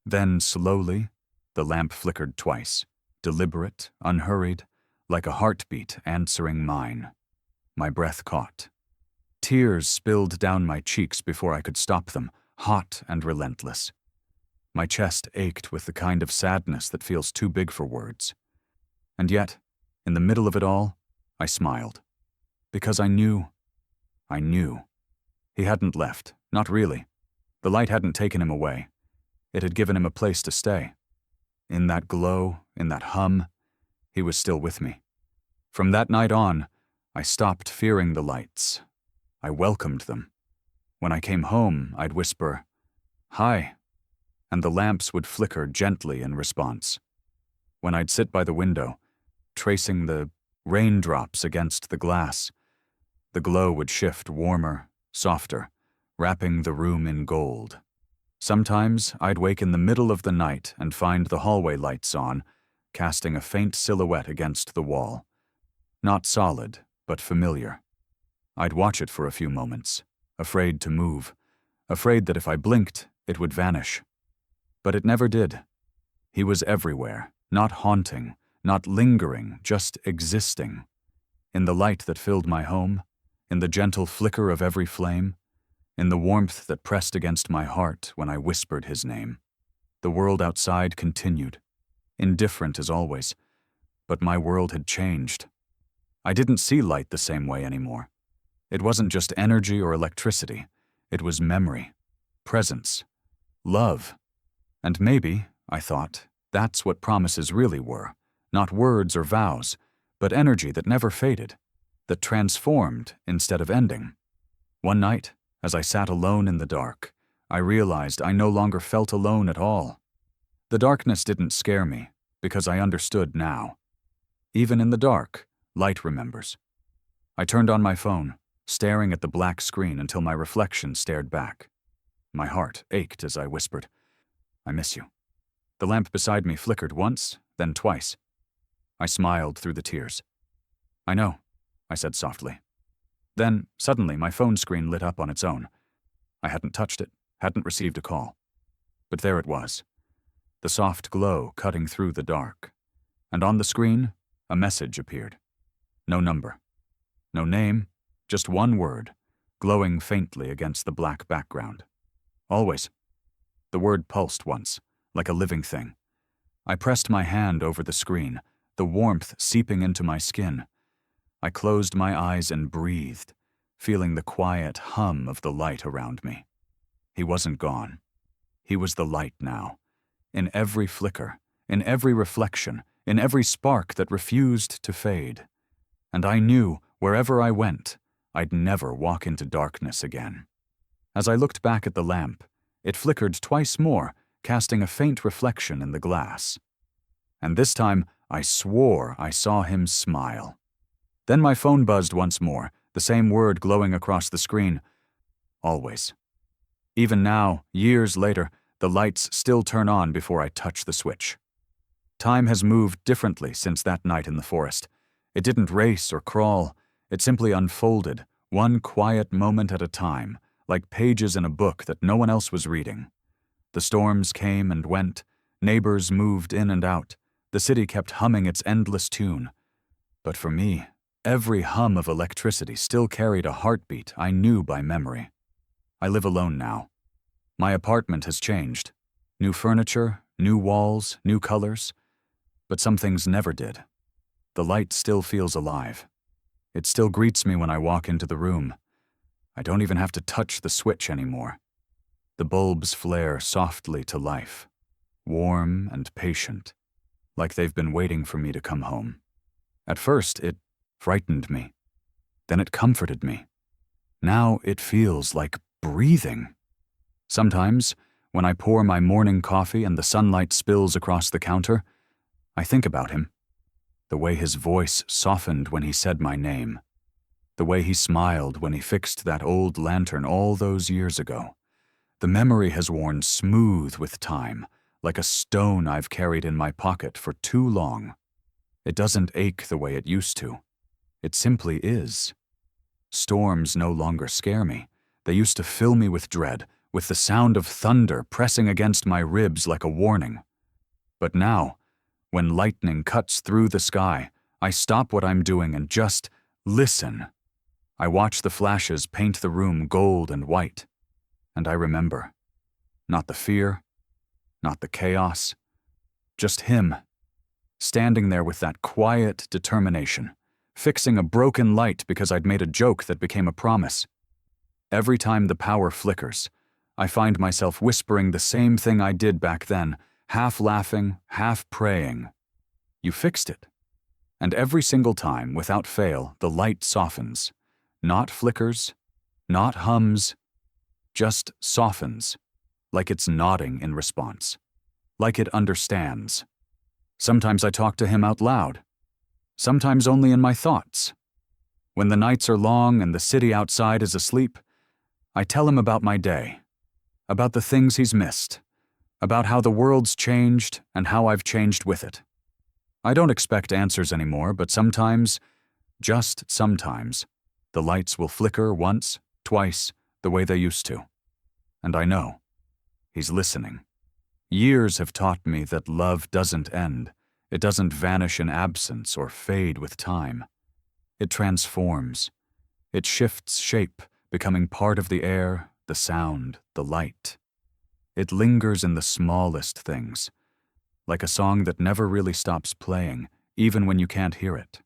Then, slowly, the lamp flickered twice, deliberate, unhurried, like a heartbeat answering mine. My breath caught. Tears spilled down my cheeks before I could stop them, hot and relentless. My chest ached with the kind of sadness that feels too big for words. And yet, in the middle of it all, I smiled. Because I knew. He hadn't left, not really. The light hadn't taken him away. It had given him a place to stay. In that glow, in that hum, he was still with me. From that night on, I stopped fearing the lights. I welcomed them. When I came home, I'd whisper, "Hi," and the lamps would flicker gently in response. When I'd sit by the window, tracing the raindrops against the glass, the glow would shift warmer, softer, wrapping the room in gold. Sometimes I'd wake in the middle of the night and find the hallway lights on, casting a faint silhouette against the wall. Not solid, but familiar. I'd watch it for a few moments, afraid to move, afraid that if I blinked, it would vanish. But it never did. He was everywhere, not haunting, not lingering, just existing. In the light that filled my home, in the gentle flicker of every flame, in the warmth that pressed against my heart when I whispered his name. The world outside continued, indifferent as always, but my world had changed. I didn't see light the same way anymore. It wasn't just energy or electricity. It was memory, presence, love. And maybe, I thought, that's what promises really were. Not words or vows, but energy that never faded, that transformed instead of ending. One night, as I sat alone in the dark, I realized I no longer felt alone at all. The darkness didn't scare me, because I understood now. Even in the dark, light remembers. I turned on my phone, staring at the black screen until my reflection stared back. My heart ached as I whispered, "I miss you." The lamp beside me flickered once, then twice. I smiled through the tears. "I know," I said softly. Then, suddenly, my phone screen lit up on its own. I hadn't touched it, hadn't received a call. But there it was, the soft glow cutting through the dark. And on the screen, a message appeared. No number. No name, just one word, glowing faintly against the black background. "Always." The word pulsed once, like a living thing. I pressed my hand over the screen, the warmth seeping into my skin. I closed my eyes and breathed, feeling the quiet hum of the light around me. He wasn't gone. He was the light now, in every flicker, in every reflection, in every spark that refused to fade. And I knew, wherever I went, I'd never walk into darkness again. As I looked back at the lamp, it flickered twice more, casting a faint reflection in the glass. And this time, I swore I saw him smile. Then my phone buzzed once more, the same word glowing across the screen. Always. Even now, years later, the lights still turn on before I touch the switch. Time has moved differently since that night in the forest. It didn't race or crawl. It simply unfolded, one quiet moment at a time, like pages in a book that no one else was reading. The storms came and went. Neighbors moved in and out. The city kept humming its endless tune. But for me, every hum of electricity still carried a heartbeat I knew by memory. I live alone now. My apartment has changed. New furniture, new walls, new colors. But some things never did. The light still feels alive. It still greets me when I walk into the room. I don't even have to touch the switch anymore. The bulbs flare softly to life, warm and patient, like they've been waiting for me to come home. At first, it frightened me. Then it comforted me. Now it feels like breathing. Sometimes, when I pour my morning coffee and the sunlight spills across the counter, I think about him. The way his voice softened when he said my name. The way he smiled when he fixed that old lantern all those years ago. The memory has worn smooth with time, like a stone I've carried in my pocket for too long. It doesn't ache the way it used to. It simply is. Storms no longer scare me. They used to fill me with dread, with the sound of thunder pressing against my ribs like a warning. But now, when lightning cuts through the sky, I stop what I'm doing and just listen. I watch the flashes paint the room gold and white. And I remember. Not the fear, not the chaos, just him, standing there with that quiet determination, fixing a broken light because I'd made a joke that became a promise. Every time the power flickers, I find myself whispering the same thing I did back then, half laughing, half praying. You fixed it. And every single time, without fail, the light softens. Not flickers, not hums, just softens, like it's nodding in response, like it understands. Sometimes I talk to him out loud, sometimes only in my thoughts. When the nights are long and the city outside is asleep, I tell him about my day, about the things he's missed, about how the world's changed and how I've changed with it. I don't expect answers anymore, but sometimes, just sometimes, the lights will flicker once, twice, the way they used to. And I know. He's listening. Years have taught me that love doesn't end. It doesn't vanish in absence or fade with time. It transforms. It shifts shape, becoming part of the air, the sound, the light. It lingers in the smallest things, like a song that never really stops playing, even when you can't hear it.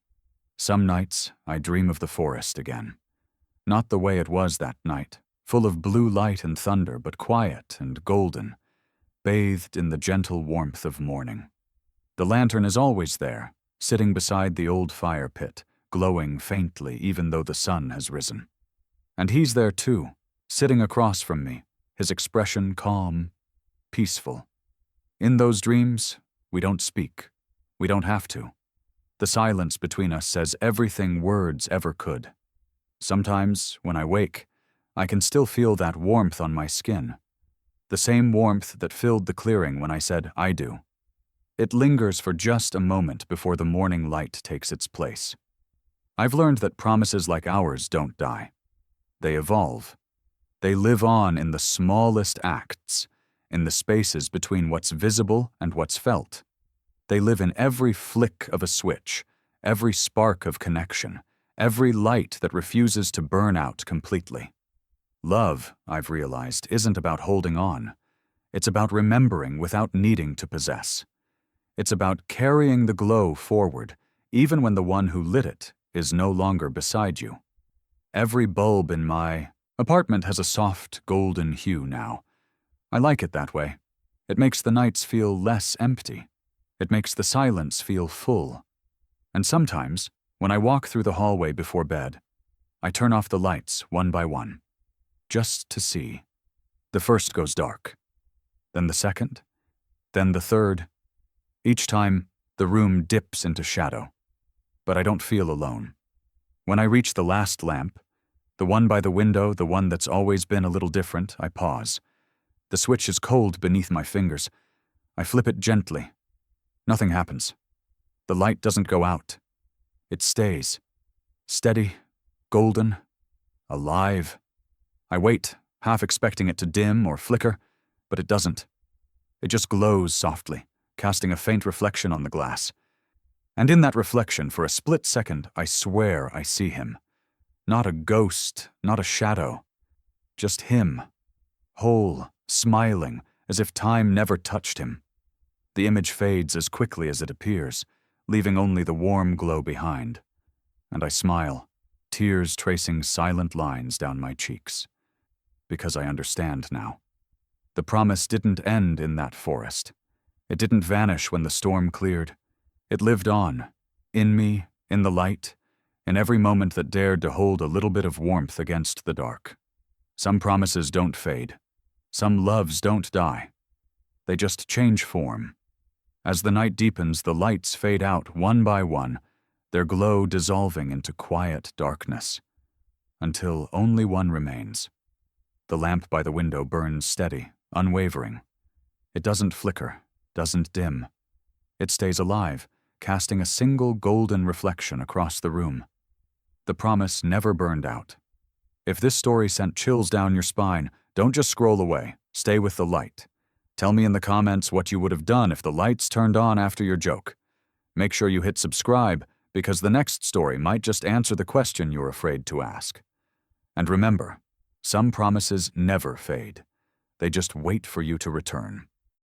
Some nights, I dream of the forest again. Not the way it was that night, full of blue light and thunder, but quiet and golden, bathed in the gentle warmth of morning. The lantern is always there, sitting beside the old fire pit, glowing faintly even though the sun has risen. And he's there too, sitting across from me, his expression calm, peaceful. In those dreams, we don't speak. We don't have to. The silence between us says everything words ever could. Sometimes, when I wake, I can still feel that warmth on my skin. The same warmth that filled the clearing when I said, "I do." It lingers for just a moment before the morning light takes its place. I've learned that promises like ours don't die. They evolve. They live on in the smallest acts, in the spaces between what's visible and what's felt. They live in every flick of a switch, every spark of connection, every light that refuses to burn out completely. Love, I've realized, isn't about holding on. It's about remembering without needing to possess. It's about carrying the glow forward, even when the one who lit it is no longer beside you. Every bulb in my apartment has a soft golden hue now. I like it that way. It makes the nights feel less empty. It makes the silence feel full. And sometimes, when I walk through the hallway before bed, I turn off the lights one by one, just to see. The first goes dark, then the second, then the third. Each time, the room dips into shadow. But I don't feel alone. When I reach the last lamp, the one by the window, the one that's always been a little different, I pause. The switch is cold beneath my fingers. I flip it gently. Nothing happens. The light doesn't go out. It stays. Steady, golden, alive. I wait, half expecting it to dim or flicker, but it doesn't. It just glows softly, casting a faint reflection on the glass. And in that reflection, for a split second, I swear I see him. Not a ghost, not a shadow. Just him. Whole, smiling, as if time never touched him. The image fades as quickly as it appears, leaving only the warm glow behind. And I smile, tears tracing silent lines down my cheeks. Because I understand now. The promise didn't end in that forest. It didn't vanish when the storm cleared. It lived on, in me, in the light, in every moment that dared to hold a little bit of warmth against the dark. Some promises don't fade. Some loves don't die. They just change form. As the night deepens, the lights fade out one by one, their glow dissolving into quiet darkness, until only one remains. The lamp by the window burns steady, unwavering. It doesn't flicker, doesn't dim. It stays alive, casting a single golden reflection across the room. The promise never burned out. If this story sent chills down your spine, don't just scroll away. Stay with the light. Tell me in the comments what you would have done if the lights turned on after your joke. Make sure you hit subscribe, because the next story might just answer the question you're afraid to ask. And remember, some promises never fade. They just wait for you to return.